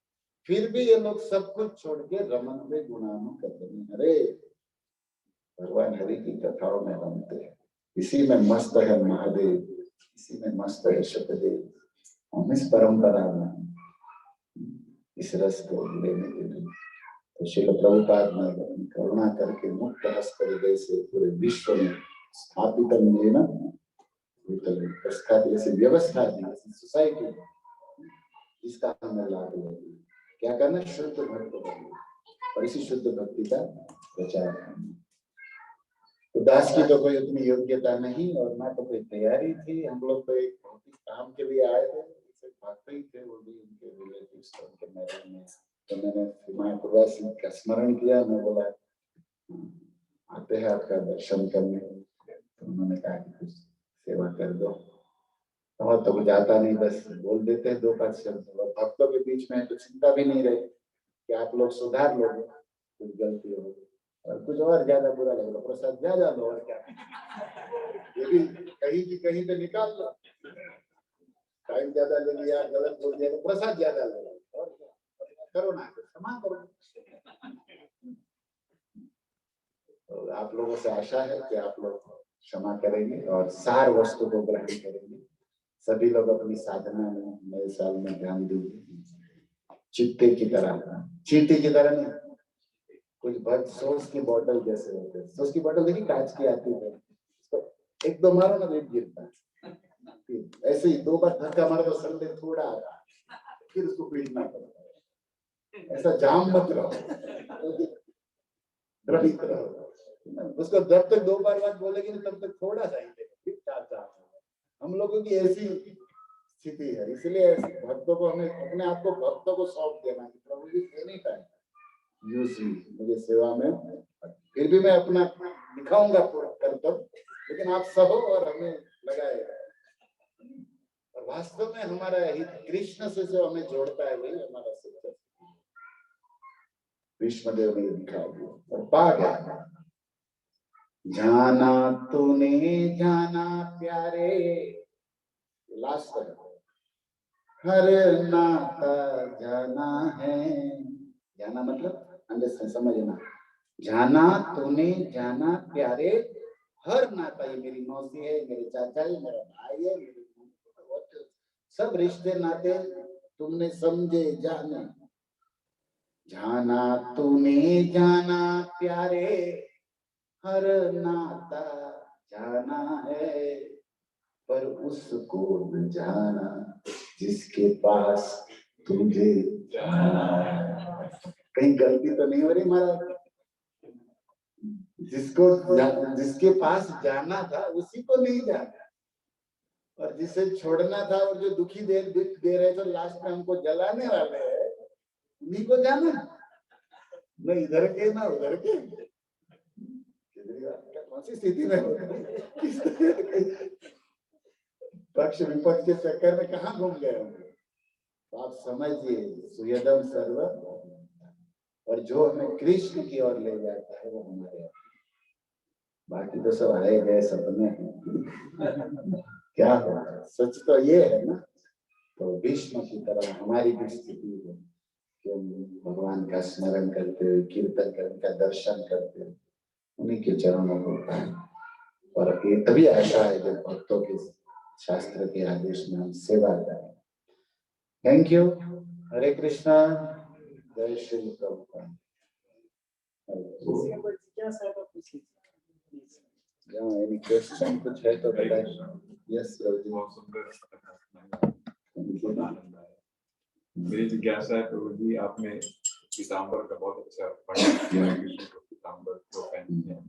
फिर भी ये लोग सब कुछ छोड़ के रमन्ते गुणानु करते हैं। अरे भगवान हरि की कथाओं में रमते हैं, इसी में मस्त है महादेव, इसी में मस्त है शुकदेव। हम इस परंपरा में इस रस को लेने के लिए तो श्रील प्रभुपाद ने करुणा करके मुक्त हस्त हृदय से पूरे विश्व में स्थापित ना प्रस्थापित ऐसी व्यवस्था दी, ऐसी सोसाइटी जिसका हमें लाभ लेगी। क्या करना? शुद्ध भक्त बनना, और इसी शुद्ध भक्ति का प्रचार करना। उदास की तो कोई उतनी योग्यता नहीं, और ना तो कोई तैयारी थी। हम लोग तो एक भौतिक काम के लिए आए थे, भक्त ही थे, वो भी उनके रिलेटिव्स थे, उनके मैरिज में। तो मैंने सीमा प्रवासी का स्मरण किया, मैं बोला आते हैं आपका दर्शन करने, तो उन्होंने कहा कि कुछ सेवा कर दो। और तो कुछ आता नहीं, बस बोल देते हैं 2-5 शब्द, और भक्तों के बीच में तो चिंता भी नहीं रही कि आप लोग सुधार लोगे, कुछ गलती हो और कुछ और ज्यादा बुरा लग रहा, प्रसाद ज्यादा लो, और क्या ये भी कहीं की कहीं पे निकाल लो, टाइम ज्यादा ले लिया, गलत बोल दिया तो प्रसाद ज्यादा लो, और क्या करो ना, क्षमा करो। तो आप लोगों से आशा है कि आप लोग क्षमा करेंगे और सार वस्तु को ग्रहण करेंगे। सभी लोग अपनी साधना में नए साल में ध्यान देंगे, चिट्टे की तरह, चींटी की तरह नहीं, कुछ भक्त सॉस की बोतल जैसे होते हैं। सॉस की बोतल देखिए कांच की आती है, तो 1-2 मारो ना रेट गिरता है, ऐसे ही 2 बार धक्का मारो तो संदेह थोड़ा आता है, फिर उसको पीटना पड़ता है। ऐसा जाम मत रहो, द्रवित रहो, उसको जब तक 2 बार बात बोलेगी तब तक थोड़ा सा ही फिर 4 हम लोगों की ऐसी स्थिति है। इसलिए भक्तों को हमें अपने आप को भक्तों को सौंप देना, प्रभु जी एनी टाइम यूजली मुझे सेवा में, फिर भी मैं अपना दिखाऊंगा पूरा कर्तव्य, लेकिन आप सब हो और हमें लगाएगा। और वास्तव में हमारा हित कृष्ण से जो हमें जोड़ता है वही हमारा सच्चा भीष्मदेव ने दिखा दिया और पा गया। जाना तूने जाना प्यारे, लास्ट तक हर नाता जाना है। जाना मतलब अंडरस्टैंड, समझना। जाना तूने जाना प्यारे, हर नाता, ये मेरी मौसी है, मेरे चाचा है, मेरा भाई है, मेरे सब रिश्ते नाते तुमने समझे जाने। जाना तूने जाना प्यारे, हर नाता जाना है, पर उसको न जाना जिसके पास तुझे जाना है। कहीं गलती तो नहीं हो रही महाराज? जिसके पास जाना था उसी को नहीं जाना, और जिसे छोड़ना था और जो दुख दे रहे थे लास्ट में हमको जलाने वाले हैं, उन्हीं को जाना, न इधर के ना उधर के। कौन सी स्थिति में पक्ष विपक्ष के चक्कर में कहाँ घूम गए होंगे? तो आप समझिए, सुयदम सर्व, और जो हमें कृष्ण की ओर ले जाता है वो हमारे, बाकी तो सब आए गए सपने हैं। क्या हो, सच तो ये है ना। तो भीष्म की तरह हमारी भी स्थिति है कि हम भगवान का स्मरण करते हुए, कीर्तन करने का दर्शन करते हुए उन्हीं के चरणों को पाए। और ये तभी ऐसा है जब भक्तों के शास्त्र के आदेश में हम सेवा करें। Thank you. Hare Krishna. Jai Shri Prabhupada. Any question कुछ है तो बताइए। यस मेरी जिज्ञासा है प्रभु जी, आपने पीताम्बर का बहुत अच्छा पीताम्बर को पहनते हैं,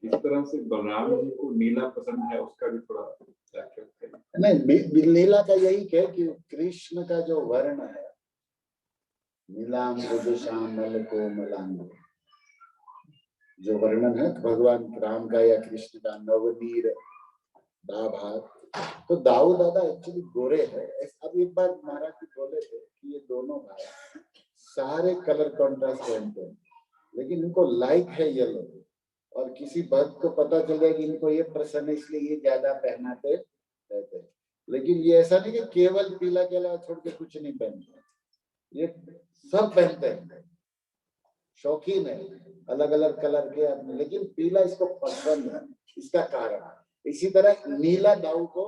इस तरह से बलराम जी को नीला पसंद है, उसका भी थोड़ा व्याख्या करिए। नहीं, नीला का यही है कि कृष्ण का जो वर्ण है, नीलाम श्यामल कोमलांग, जो वर्णन है भगवान राम का या कृष्ण का, नवनीर दाभाग, तो दाऊ दादा एक्चुअली गोरे है। अब एक बार महाराज जी बोले थे कि ये दोनों भाई सारे कलर कॉन्ट्रास्ट पहनते हैं, लेकिन इनको लाइक है येलो, और किसी भक्त को पता चल गया कि इनको ये प्रसन्न है इसलिए ये ज्यादा पहनाते रहते हैं। लेकिन ये ऐसा नहीं कि केवल पीला के अलावा छोड़ के कुछ नहीं पहनते, ये सब पहनते हैं, शौकीन है अलग अलग कलर के आदमी, लेकिन पीला इसको पसंद है, इसका कारण। इसी तरह नीला दाऊ को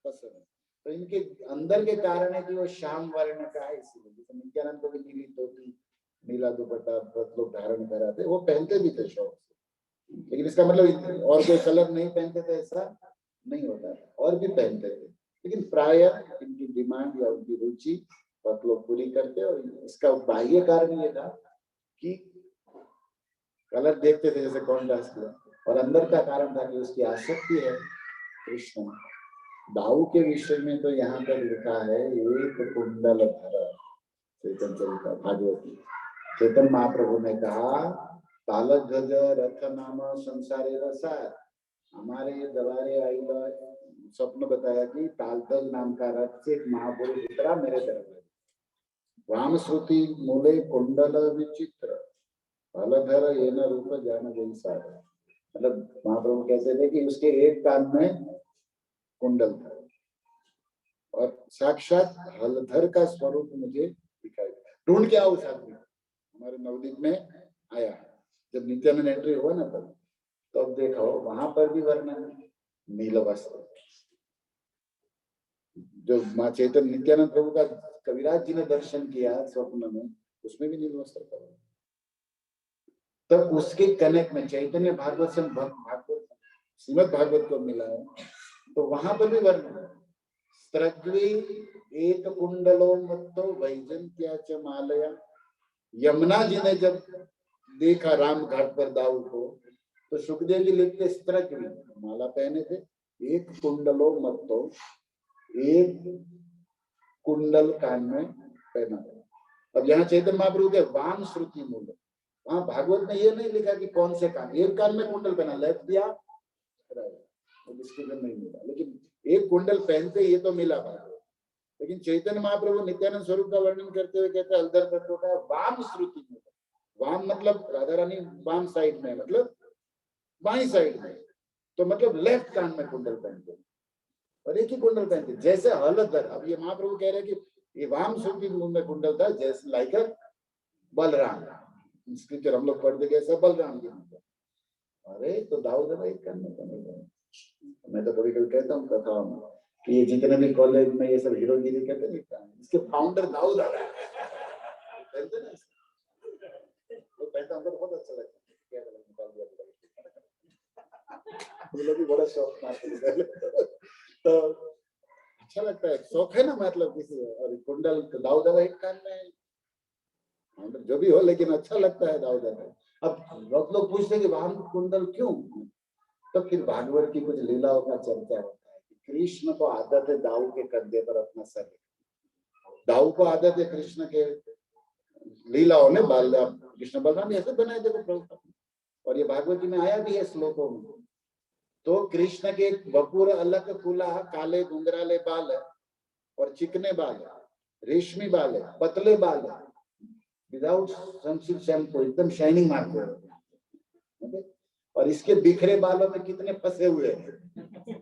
पसंद है, तो इनके अंदर के कारण है कि वो श्याम वर्ण का है, इसीलिए नित्यानंद को भी नीली धोती नीला दुपट्टा बहुत लोग धारण कराते, वो पहनते भी थे शौक से। लेकिन इसका मतलब और कोई कलर नहीं पहनते थे ऐसा नहीं होता, और भी पहनते थे, लेकिन प्राय इनकी डिमांड या उनकी रुचि बहुत लोग पूरी करते। और इसका बाह्य कारण ये था कि कलर देखते थे जैसे कॉन्ट्रास्ट किया, और अंदर का कारण था कि उसकी आसक्ति है कृष्ण। दाऊ के विषय में तो यहाँ पर लिखा है, एक कुंडल धर, चैतन्य चरिता भागवती, चैतन्य महाप्रभु ने कहा, ताल ध्वज रथ नाम संसारे रसार, हमारे दवारे आई स्वप्न बताया कि तालध्वज नाम का रथ से एक महापुरुष उतरा मेरे दरबार, राम श्रुति मूले कुंडल विचित्र, अलधर ये न रूप जान गई सारा। मतलब महाप्रभु कहते थे कि उसके एक कान में कुंडल था, और साक्षात हलधर का स्वरूप मुझे दिखाई। ढूंढ के आओ उस आदमी, हमारे नवदीप में आया, जब नित्यानंद एंट्री हुआ ना तब, तो अब देखो वहां पर भी वर्णन नील वस्त्र, जो माँ चैतन्य नित्यानंद प्रभु का कविराज जी ने दर्शन किया स्वप्न में, उसमें भी नील वस्त्र का। तब उसके कनेक्ट में चैतन्य भागवत से भागवत श्रीमद भागवत को मिला है, तो वहां पर भी वर्णन स्त्रग्वी एक कुंडलो मत्तो वैजंत्या च मालया। यमुना जी ने जब देखा राम घाट पर दाऊ को, तो सुखदेव जी लिखते स्त्रग्वी, माला पहने थे, एक कुंडलो मत्तो, एक कुंडल कान में पहना, अब यहाँ चैतन्य महाप्रभु के वाम श्रुति मूल, वहां भागवत में ये नहीं लिखा कि कौन से कान, एक कान में कुंडल पहना, लेफ्ट दिया डिस्क्रिप्शन नहीं मिला, लेकिन एक कुंडल पहनते ये तो मिला भागवत। लेकिन चैतन्य महाप्रभु नित्यानंद स्वरूप का वर्णन करते हुए कहते हैं हलधर तत्व का वाम श्रुति मूल। वाम मतलब राधा रानी वाम साइड में, मतलब बाई साइड में, तो मतलब लेफ्ट कान में कुंडल पहनते और एक ही कुंडल पहनते, जैसे हलधर। अब ये महाप्रभु कह रहे हैं कि ये वाम श्रुति में कुंडल था, जैसे लाइक बलराम, स्क्रिप्चर हम लोग पढ़ते कैसे बलराम जी। अरे तो दाऊद भाई करने का नहीं। मैं तो कभी कभी कहता हूँ कथाओं में कि ये जितने भी कॉलेज में ये सब हीरोगिरी करते नहीं, इसके फाउंडर दाऊद आ रहा है, वो पहनता हमको बहुत अच्छा लगता है, निकाल दिया लोग भी बड़ा शौक तो अच्छा लगता है, शौक है ना, मतलब किसी। और कुंडल दाऊद एक कान में, जो भी हो, लेकिन अच्छा लगता है दाऊद। अब बहुत लोग पूछते हैं कि वाम कुंडल क्यों, तो फिर भागवत की कुछ लीलाओं का चर्चा होता है कि कृष्ण को आदत है दाऊ के कंधे पर अपना सर, दाऊ को आदत है कृष्ण के लीलाओं में बाल, कृष्ण बलराम ऐसे बनाए थे प्रभु, और ये भागवती में आया भी है श्लोकों में। तो कृष्ण के बपुर अलग कुला, काले घुंघराले बाल है और चिकने बाल है, रेशमी बाल है, पतले बाल है, विदाउट सनसिल्क शैम्पू, एकदम शाइनिंग मारते हैं। और इसके बिखरे बालों में कितने फंसे हुए हैं,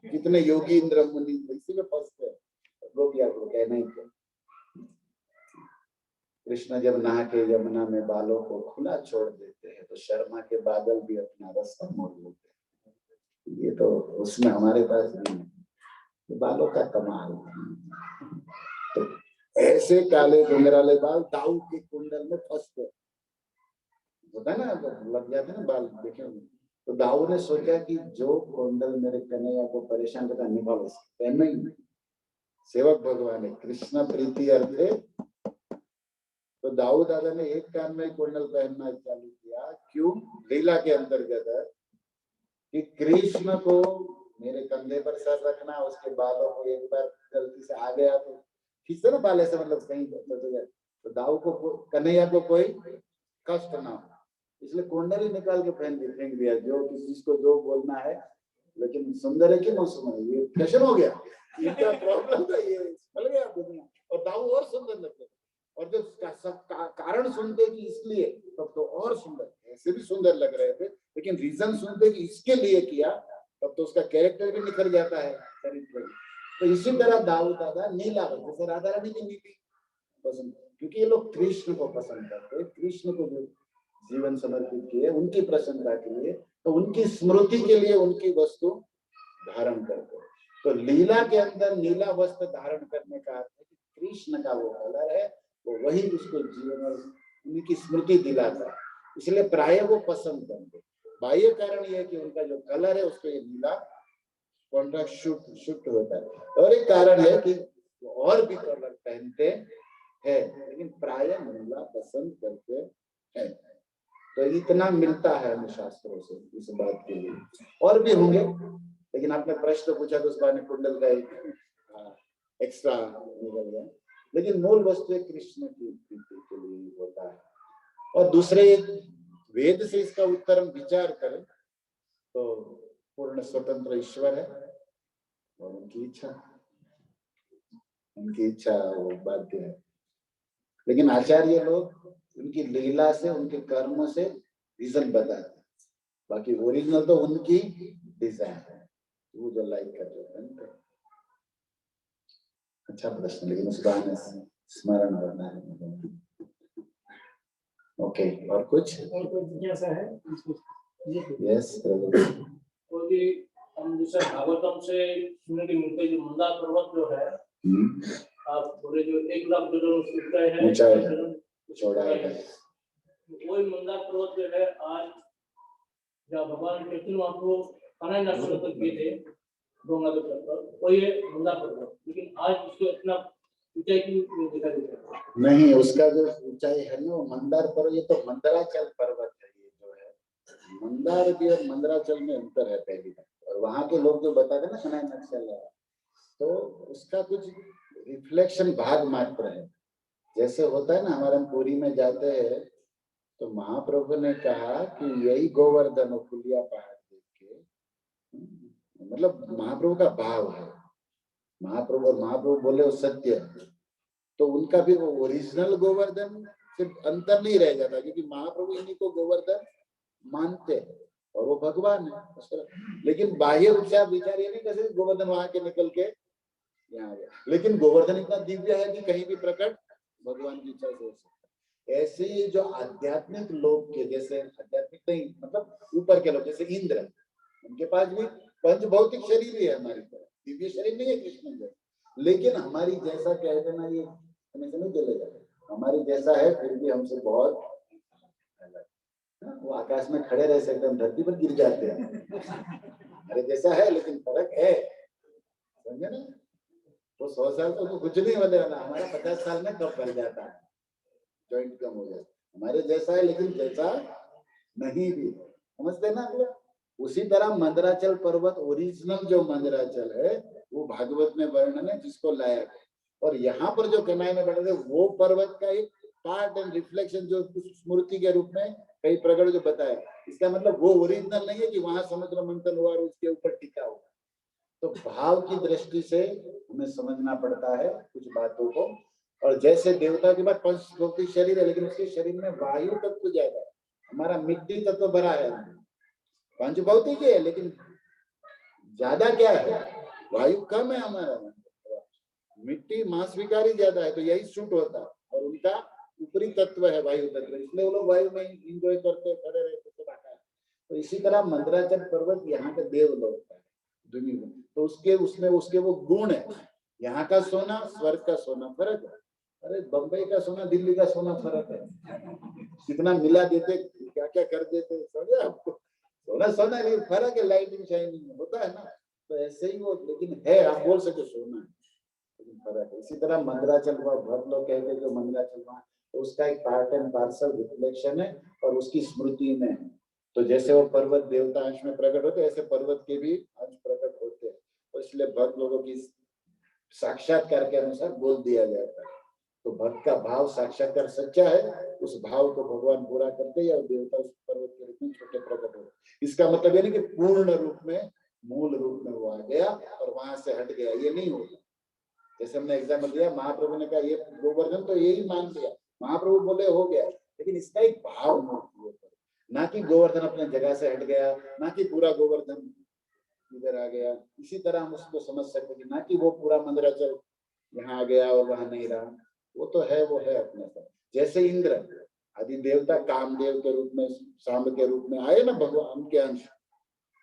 कितने योगी इंद्र मुनि इसी में फंसते हैं। लोग या तो कहना ही क्या, कृष्ण जब नहा के यमुना में बालों को खुला छोड़ देते हैं तो शर्मा के बादल भी अपना रास्ता मोड़ लेते हैं। ये तो उसमें हमारे पास नहीं है, तो बालों का कमाल। तो ऐसे काले घुंघराले बाल दाऊ के कुंडल में फंसते होता है ना, लग जाते ना बाल, देखे। तो दाऊ ने सोचा कि जो कुंडल मेरे कन्हैया को परेशान करता निकालो, पहनना ही। सेवक भगवान है, कृष्ण प्रीति अर्थे। तो दाऊ दादा ने एक कान में कुंडल पहनना चालू किया, क्यों? लीला के अंतर्गत है कि कृष्ण को मेरे कंधे पर सर रखना, उसके बालों को एक बार गलती से आ गया तो खींचते ना बाल ऐसे, मतलब कहीं तो दाऊ को कन्हैया को कोई कष्ट ना हो, इसलिए कुंडल ही निकाल के फेंक दिया। जो किसी को जो बोलना है, लेकिन सुंदर है कि मौसम है, ये फैशन हो गया, इनका प्रॉब्लम था, ये फैल गया दुनिया। और दाऊ और सुंदर लगते, और जो सब कारण सुनते कि इसलिए, तब तो और सुंदर, ऐसे भी सुंदर लग रहे थे, लेकिन रीजन सुनते कि इसके लिए किया, तब तो उसका कैरेक्टर भी निखर जाता है, चरित्र। तो इसी तरह दाऊ दादा नीला, जैसे राधा रानी की नीली पसंद, क्योंकि ये लोग कृष्ण को पसंद करते, कृष्ण को जो जीवन समर्पित किए उनकी प्रसन्नता के लिए, तो उनकी स्मृति के लिए उनकी वस्तु धारण करते। तो लीला के अंदर नीला वस्त्र धारण करने का अर्थ है कि कृष्ण का वो कलर है, वो वही उसको जीवन और उनकी स्मृति दिलाता है, इसलिए प्राय वो पसंद करते। बाह्य कारण यह है कि उनका जो कलर है उसको ये नीला कॉन्ट्रास्ट शूट होता है। और एक कारण है कि और भी कलर पहनते हैं, लेकिन प्राय नीला पसंद करते हैं। तो इतना मिलता है हमें शास्त्रों से इस बात के लिए, और भी होंगे, लेकिन आपने प्रश्न पूछा तो उस बार कुंडल का एक एक्स्ट्रा निकल गया, लेकिन मूल वस्तु कृष्ण की प्रीति के लिए होता है। और दूसरे वेद से इसका उत्तर हम विचार करें तो पूर्ण स्वतंत्र ईश्वर है और उनकी इच्छा वो बाध्य है। लेकिन आचार्य लोग उनकी लीला से, उनके कर्मों से रीजन बताते हैं, बाकी ओरिजिनल तो उनकी डिजाइन है, वो जो लाइक कर रहे हैं। अच्छा प्रश्न, लेकिन उस बहाने स्मरण होना है। ओके, और कुछ जिज्ञासा है? यस हम जैसे भागवतम से सुनने के मिलते, जो मंदार पर्वत जो है, आप बोले जो 1 लाख ऊंचाई है, चौड़ा है, वही मंदार पर्वत जो है, आज जब भगवान चैतन्य महाप्रभु कन्हैया नक्षत्र तक गए थे गंगा के तट पर, वही है मंदार पर्वत, लेकिन आज उसको इतना ऊंचाई क्यों दिखाई देता है? नहीं, उसका जो ऊंचाई है ना वो मंदार पर्वत, ये तो मंदराचल पर्वत है। ये जो है मंदार भी और मंदराचल में अंतर है पहली बात। और वहां के लोग जो बताते ना कन्हैया नक्षत्र, तो उसका कुछ रिफ्लेक्शन भाग मात्र है, जैसे होता है ना, हमारे हम पुरी में जाते हैं तो महाप्रभु ने कहा कि यही गोवर्धन और पुलिया पहाड़ देख के, मतलब महाप्रभु का भाव है, महाप्रभु और महाप्रभु बोले वो सत्य है, तो उनका भी वो ओरिजिनल गोवर्धन सिर्फ अंतर नहीं रह जाता, क्योंकि महाप्रभु इन्हीं को गोवर्धन मानते हैं और वो भगवान है। लेकिन बाह्य रूप से आप विचार ये नहीं कैसे गोवर्धन वहां के निकल के यहाँ आ गया, लेकिन गोवर्धन इतना दिव्य है कि कहीं भी प्रकट भगवान की इच्छा से हो सकता है। ऐसे ही जो आध्यात्मिक लोग के, जैसे आध्यात्मिक नहीं मतलब ऊपर के लोग, जैसे इंद्र, उनके पास भी पंच भौतिक शरीर ही है हमारी तरह, दिव्य शरीर नहीं है कृष्ण जैसा, लेकिन हमारी जैसा कहते हैं ना, ये हमें नहीं चलेगा, हमारी जैसा है फिर भी हमसे बहुत अलग। वो आकाश में खड़े रह सकते हैं, धरती पर गिर जाते हैं, हमारे जैसा है लेकिन फर्क है, समझे ना। वो 100 साल तो कुछ नहीं होने वाला, हमारा 50 साल में कब भर जाता है, जॉइंट कम हो जाता, हमारे जैसा है लेकिन जैसा नहीं भी, समझते ना आप लोग। उसी तरह मंदराचल पर्वत ओरिजिनल जो मंदराचल है वो भागवत में वर्णन है जिसको लाया गया, और यहाँ पर जो कन्हैया में बैठे थे वो पर्वत का एक पार्ट एंड रिफ्लेक्शन जो स्मृति के रूप में कई प्रगट जो बताया, इसका मतलब वो ओरिजिनल नहीं है कि वहां समुद्र मंथन हुआ और उसके ऊपर टिका हुआ। तो भाव की दृष्टि से हमें समझना पड़ता है कुछ बातों को। और जैसे देवता के पास पंच भौतिक शरीर है, लेकिन उसके शरीर में वायु तत्व ज्यादा है, हमारा मिट्टी तत्व बड़ा है, पंच भौतिक है लेकिन ज्यादा क्या है, वायु कम है हमारा, मिट्टी मांस विकारी ज्यादा है, तो यही सूट होता है, और उनका ऊपरी तत्व है वायु तत्व, इसलिए वो लोग वायु में इंजॉय करते खड़े रहते तो बाका है। तो इसी तरह मंदराचल पर्वत यहाँ का देवलोक है दुनिया में, तो उसके उसमें उसके वो गुण है, यहाँ का सोना स्वर्ग का सोना फर्क है, अरे बम्बई का सोना दिल्ली का सोना फर्क है, कितना मिला देते क्या क्या कर देते, समझे आपको, सोना सोना नहीं फर्क है, लाइटिंग शाइनिंग होता है ना, तो ऐसे ही वो, लेकिन है आप बोल सके सोना है लेकिन फर्क है। इसी तरह मंदराचल हुआ, बहुत लोग कहते हैं जो मंदराचल हुआ तो उसका एक पार्ट एंड पार्सल रिफ्लेक्शन है और उसकी स्मृति में है। तो जैसे वो पर्वत देवता अंश में प्रकट होते हैं, ऐसे पर्वत के भी अंश प्रकट होते हैं, तो इसलिए भक्त लोगों की साक्षात्कार के अनुसार बोल दिया जाता है। तो भक्त का भाव साक्षात्कार सच्चा है, उस भाव को भगवान पूरा करते हैं और देवता उस पर्वत के रूप में छोटे प्रकट होते। इसका मतलब ये नहीं कि पूर्ण रूप में मूल रूप में वो आ गया और वहां से हट गया, ये नहीं होगा। जैसे हमने एग्जाम्पल दिया, महाप्रभु ने कहा ये गोवर्धन, तो यही मान लिया, महाप्रभु बोले हो गया, लेकिन इसका एक भाव ना कि गोवर्धन अपने जगह से हट गया, ना कि पूरा गोवर्धन इधर आ गया। इसी तरह हम उसको समझ सकते हैं, ना कि वो पूरा मंदराचल यहाँ आ गया और वहां नहीं रहा, वो तो है, वो है अपने साथ। जैसे इंद्र आदि देवता कामदेव के रूप में, सांब के रूप में आए ना भगवान के अंश,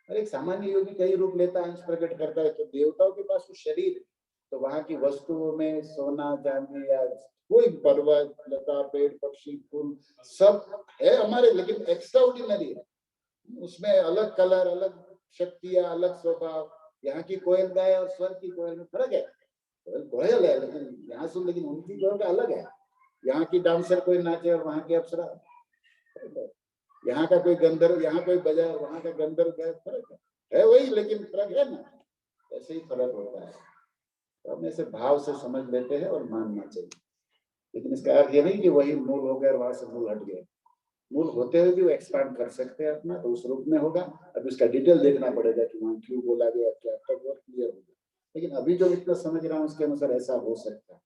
अरे सामान्य योगी कई रूप लेता अंश प्रकट करता है, तो देवताओं के पास वो शरीर है, तो वहां की वस्तुओं में सोना चांदी या कोई पर्वत लता पेड़ पक्षी फूल सब है हमारे, लेकिन एक्स्ट्रा ऑर्डिनरी है, उसमें अलग कलर अलग शक्तियां अलग स्वभाव। यहाँ की कोयल गाय और स्वर्ग की कोयल में फर्क है, कोयल है लेकिन यहाँ सुन, लेकिन उनकी कोयल अलग है, यहाँ की डांसर कोई नाचे और वहां की अप्सरा, यहाँ का कोई गंधर्व यहाँ कोई बजाय वहां का गंधर्व गाय, फर्क है वही लेकिन फर्क है ना, ऐसे ही फर्क होता है। तो हम ऐसे भाव से समझ लेते हैं और मानना चाहिए, लेकिन इसका अर्थ ये नहीं कि वही मूल हो गया और वहां से मूल हट गया, मूल होते हुए भी वो एक्सपांड कर सकते हैं अपना, तो उस रूप में होगा। अब इसका डिटेल देखना पड़ेगा कि वहाँ क्यों बोला गया, क्या तक वो क्लियर होगा, लेकिन अभी जो इतना समझ रहा हूँ उसके अनुसार ऐसा हो सकता है,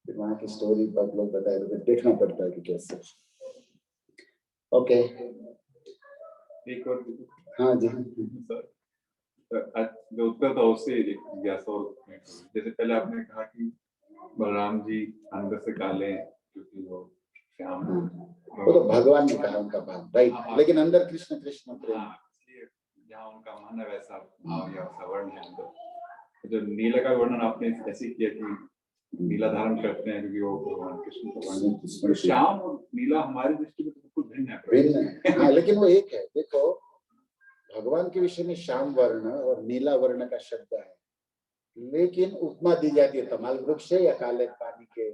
फिर वहाँ की स्टोरी पर लोग बताए तो देखना पड़ता है कि कैसे। ओके एक और हाँ जी जो उत्तर था उससे जैसे पहले आपने कहा कि बलराम जी अंदर से काले क्योंकि वो श्याम, वो तो भगवान ने कहा उनका भाव, राइट, लेकिन अंदर कृष्ण कृष्ण प्रेम, जहाँ उनका मन है वैसा भाव या वैसा वर्ण है अंदर। जो नीला का वर्णन आपने ऐसे किया कि नीला धारण करते हैं क्योंकि वो भगवान कृष्ण का वर्ण, श्याम और नीला हमारी दृष्टि में तो बिल्कुल भिन्न है। हाँ, लेकिन वो एक है। देखो भगवान के विषय में श्याम वर्ण और नीला वर्ण का शब्द है, लेकिन उपमा दी जाती है तमाल वृक्ष से या काले पानी के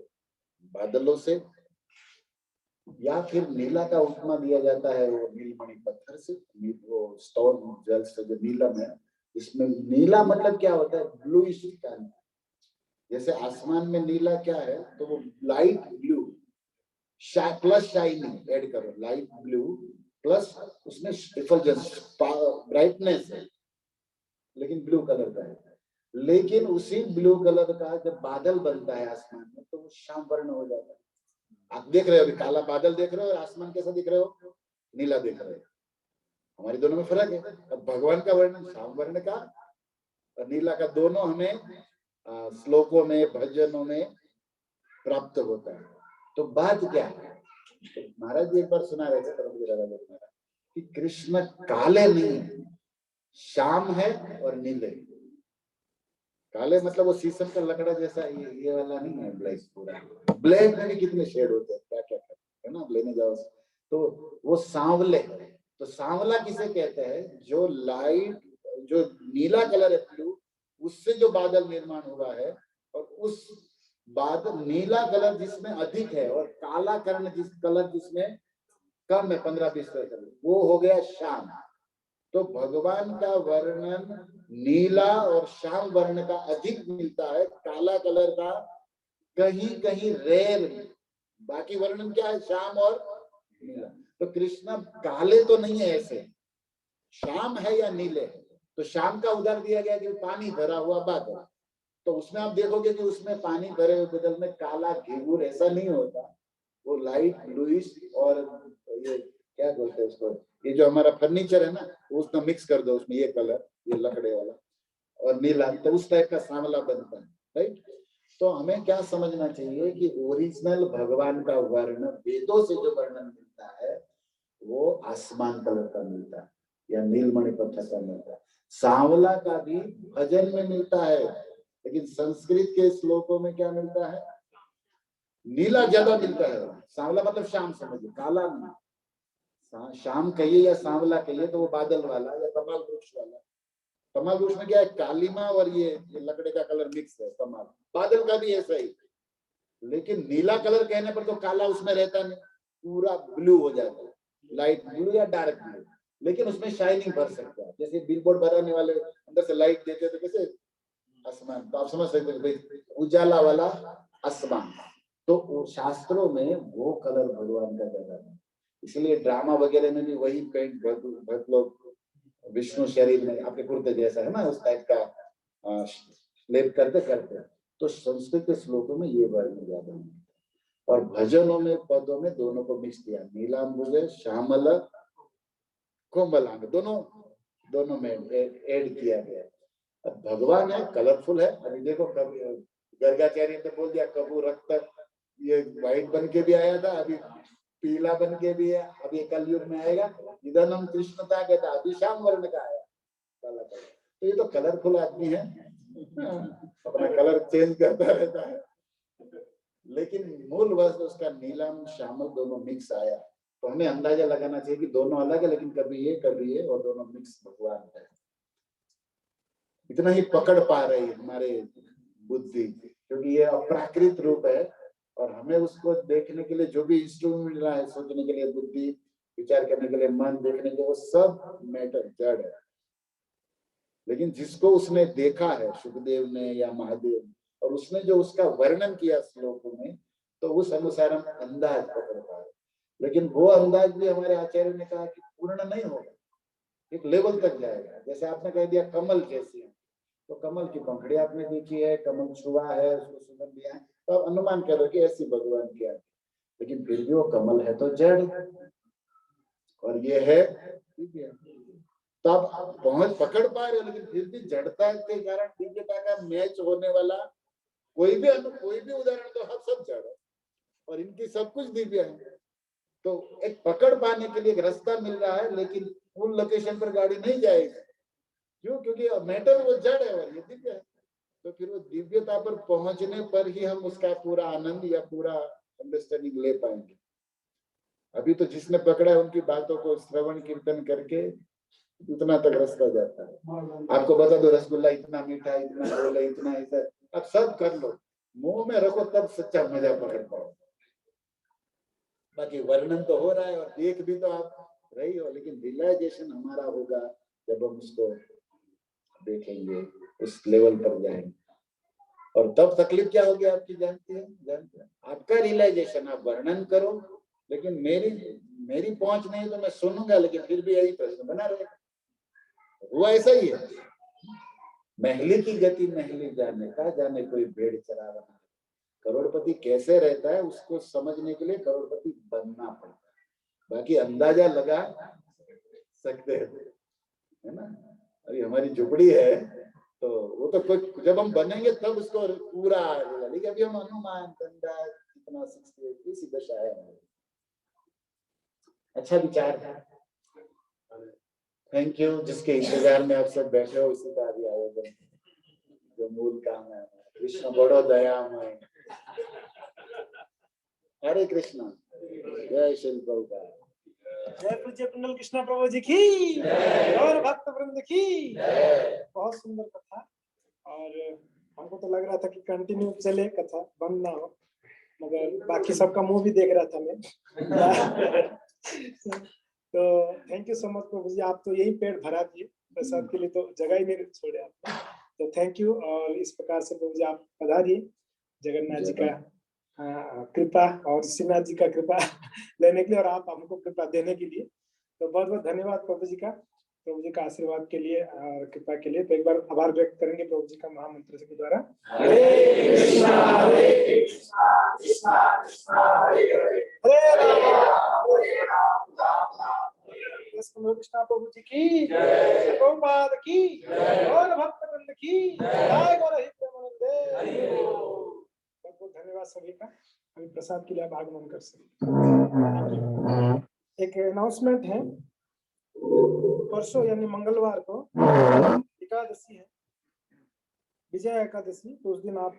बादलों से, या फिर नीला का उपमा दिया जाता है वो नीलमणि पत्थर से, वो स्टोन जल से जो नीलम है, इसमें नीला मतलब क्या होता है, ब्लूइश काला, जैसे आसमान में नीला क्या है, तो वो light blue plus shining add करो, लाइट ब्लू प्लस उसमें इफल्जेंस ब्राइटनेस है, लेकिन ब्लू कलर का है। लेकिन उसी ब्लू कलर का जब बादल बनता है आसमान में, तो वो श्याम वर्ण हो जाता है। आप देख रहे हो, अभी काला बादल देख रहे हो और आसमान कैसा दिख रहे हो, नीला देख रहे हो। हमारे दोनों में फर्क है। अब भगवान का वर्णन श्याम वर्ण का और नीला का दोनों हमें श्लोकों में भजनों में प्राप्त होता है। तो बात क्या है, तो महाराज जी एक बार सुना रहे थे कि कृष्ण काले नहीं है, श्याम है और नीले। काले मतलब वो शीशम का लकड़ा जैसा, ये वाला नहीं है ब्लैक पूरा। ब्लैक में भी कितने शेड होते हैं, क्या क्या है ना, लेने जाओ। तो वो सांवले, तो सांवला किसे कहते हैं, जो लाइट, जो नीला कलर है ब्लू, उससे जो बादल निर्माण हुआ है, और उस बादल नीला कलर जिसमें अधिक है और काला कलर जिसमें कम है 15-20%, वो हो गया श्याम। तो भगवान का वर्णन नीला और श्याम वर्ण का अधिक मिलता है, काला कलर का कहीं कहीं रेयर। बाकी वर्णन क्या है, श्याम और नीला। तो कृष्ण काले तो नहीं है ऐसे, श्याम है या नीले है। तो श्याम का उदाहरण दिया गया कि पानी भरा हुआ बादल, तो उसमें आप देखोगे कि उसमें पानी भरे हुए बादल में काला घेवूर ऐसा नहीं होता, वो लाइट ब्लूइश, और ये क्या बोलते हैं उसको, ये जो हमारा फर्नीचर है ना, उसमें मिक्स कर दो, उसमें ये कलर, ये लकड़े वाला और नीला, तो उस टाइप का सांवला बनता है, राइट। तो हमें क्या समझना चाहिए कि ओरिजिनल भगवान का वर्णन, वेदों से जो वर्णन मिलता है, वो आसमान कलर का मिलता है या नीलमणि पत्थर का मिलता है। सांवला का भी भजन में मिलता है, लेकिन संस्कृत के श्लोकों में क्या मिलता है, नीला ज्यादा मिलता है। सांवला मतलब शाम समझिए, काला नहीं। शाम कहिए या सांवला कहिए तो वो बादल वाला या कमल वृक्ष वाला। कमल वृक्ष में क्या है, कालीमा और ये लकड़े का कलर मिक्स है। कमल बादल का भी ऐसा ही, लेकिन नीला कलर कहने पर तो काला उसमें रहता नहीं, पूरा ब्लू हो जाता है, लाइट ब्लू या डार्क ब्लू, लेकिन उसमें शाइनिंग भर सकता है। जैसे बिलबोर्ड बनाने वाले अंदर से लाइट देते तो कैसे आसमान, तो आप समझ सकते हैं भाई, उजाला वाला आसमान। तो शास्त्रों में वो कलर भगवान का ज्यादा है, इसलिए ड्रामा वगैरह में भी वही पेंट भक्त लोग विष्णु शरीर में आपके कुर्ते जैसा है ना, उस टाइप का लेप करते करते। तो संस्कृत के श्लोकों में ये वर्णन ज्यादा है, और भजनों में पदों में दोनों को मिक्स किया, नीलांबुज श्यामल कोमलांग, दोनों में ऐड किया गया। अब भगवान है, कलरफुल है। अभी देखो गर्गाचार्य ने बोल दिया कबू रक्त, ये व्हाइट बन के भी आया था, अभी पीला बन के भी है, अब ये कलयुग में आएगा। इधर हम कृष्णता कहता, अभी श्याम वर्ण का आया काला कलर। तो ये तो कलरफुल आदमी है, अपना कलर चेंज करता रहता है, लेकिन मूल वस्तु उसका नीलम श्यामल दोनों मिक्स आया। तो हमें अंदाजा लगाना चाहिए कि दोनों अलग है, लेकिन कभी ये और दोनों मिक्स भगवान है। इतना ही पकड़ पा रही है हमारे बुद्धि, क्योंकि ये अप्राकृत रूप है, और हमें उसको देखने के लिए जो भी इंस्ट्रूमेंट मिल रहा है, सोचने के लिए बुद्धि, विचार करने के लिए मन, देखने के लिए, वो सब मैटर जड़ है। लेकिन जिसको उसने देखा है, सुखदेव ने या महादेव, और उसने जो उसका वर्णन किया श्लोकों में, तो उस अनुसार हम अंदाज पकड़ पाए। लेकिन वो अंदाज भी हमारे आचार्य ने कहा कि पूर्ण नहीं होगा, एक लेवल तक जाएगा। जैसे आपने कह दिया कमल कैसी है, तो कमल की पंखड़ी आपने देखी है, कमल छुआ है, उसको सुगंध दिया है, तो आप अनुमान करो कि ऐसी भगवान की है। लेकिन फिर भी वो कमल है तो जड़, और ये है, तो आप पहुंच पकड़ पा रहे हो, लेकिन फिर भी जड़ता के कारण दिव्यता का मैच होने वाला कोई भी उदाहरण तो हम सब जड़ है, और इनकी सब कुछ दिव्य है। तो एक पकड़ पाने के लिए एक रास्ता मिल रहा है, लेकिन फुल लोकेशन पर गाड़ी नहीं जाएगी। क्यों? क्योंकि मैटर वो जड़ है और ये दिव्य है। तो फिर वो दिव्यता पर पहुंचने पर ही हम उसका पूरा आनंद या पूरा अंडरस्टैंडिंग ले पाएंगे। अभी तो जिसने पकड़ा है उनकी बातों को श्रवण कीर्तन करके इतना तक रास्ता जाता है। आपको बता दो रसगुल्ला इतना मीठा, इतना गोला, इतना ऐसा, अब सब कर लो, मुंह में रखो, तब सच्चा मजा पकड़ पाओ। बाकी वर्णन तो हो रहा है और देख भी तो आप रही हो, लेकिन रियलाइजेशन हमारा होगा जब हम उसको देखेंगे, उस लेवल पर जाएंगे। और तब तकलीफ क्या होगी आपकी जानते हैं आपका रियलाइजेशन आप वर्णन करो, लेकिन मेरी पहुंच नहीं तो मैं सुनूंगा, लेकिन फिर भी यही प्रश्न बना रहेगा। वो ऐसा ही है, महली की गति महली जाने का, जाने कोई भेड़ चरा बना। करोड़पति कैसे रहता है उसको समझने के लिए करोड़पति बनना पड़ता है, बाकी अंदाजा लगा सकते है ना। अभी हमारी झोपड़ी है तो वो तो कोई जब हम बनेंगे तब उसको पूरा लेकिन अभी हम अनुमान कितना 68 इसी दशा है। अच्छा विचार है, थैंक यू। जिसके इंतजार में आप सब बैठे हो उसी का भी आयोजन जो मूल काम है। कृष्ण बड़ो दयामय। हरे कृष्णा। जय श्री प्रभुपाद। जय पूज्य कुंडल कृष्ण प्रभु जी की और भक्त वृंद की। बहुत सुंदर कथा, और हमको तो लग रहा था कि कंटिन्यू चले कथा, बंद ना हो, मगर बाकी सबका मुंह भी देख रहा था मैं। तो थैंक यू सो मच प्रभु जी, आप तो यही पेट भरा दिए, प्रसाद के लिए तो जगह ही नहीं छोड़े आपने, तो थैंक यू। और इस प्रकार से प्रभु जी आप पधारिए, जगन्नाथ जी का कृपा और श्रीनाथ जी का कृपा लेने के लिए और आप हमको कृपा देने के लिए, तो बहुत बहुत धन्यवाद प्रभु जी का, प्रभु जी का आशीर्वाद के लिए और कृपा के लिए। तो एक बार आभार व्यक्त करेंगे प्रभु जी का महामंत्र के द्वारा। हरे कृष्णा कृष्णा कृष्णा हरे हरे, हरे राम कृष्णा प्रभु जी की जय, प्रभुपाद की जय, और भक्तवृंद की जय, गौर हित। बहुत धन्यवाद सभी का। अभी प्रसाद के लिए आप आगमन कर सकते। एक अनाउंसमेंट है, परसों यानी मंगलवार को एकादशी है, विजय एकादशी, तो उस दिन आप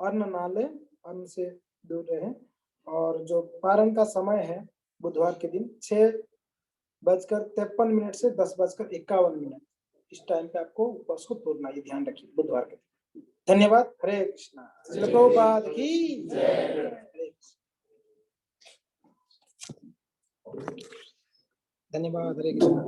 अन्न ना लें, अन्न से दूर रहें। और जो पारण का समय है बुधवार के दिन 6:53 से 10:51, इस टाइम पे आपको उपवास को तोड़ना, ये ध्यान रखिए बुधवार के दिन। धन्यवाद। हरे कृष्णा। श्रील प्रभुपाद की जय। धन्यवाद। हरे कृष्णा।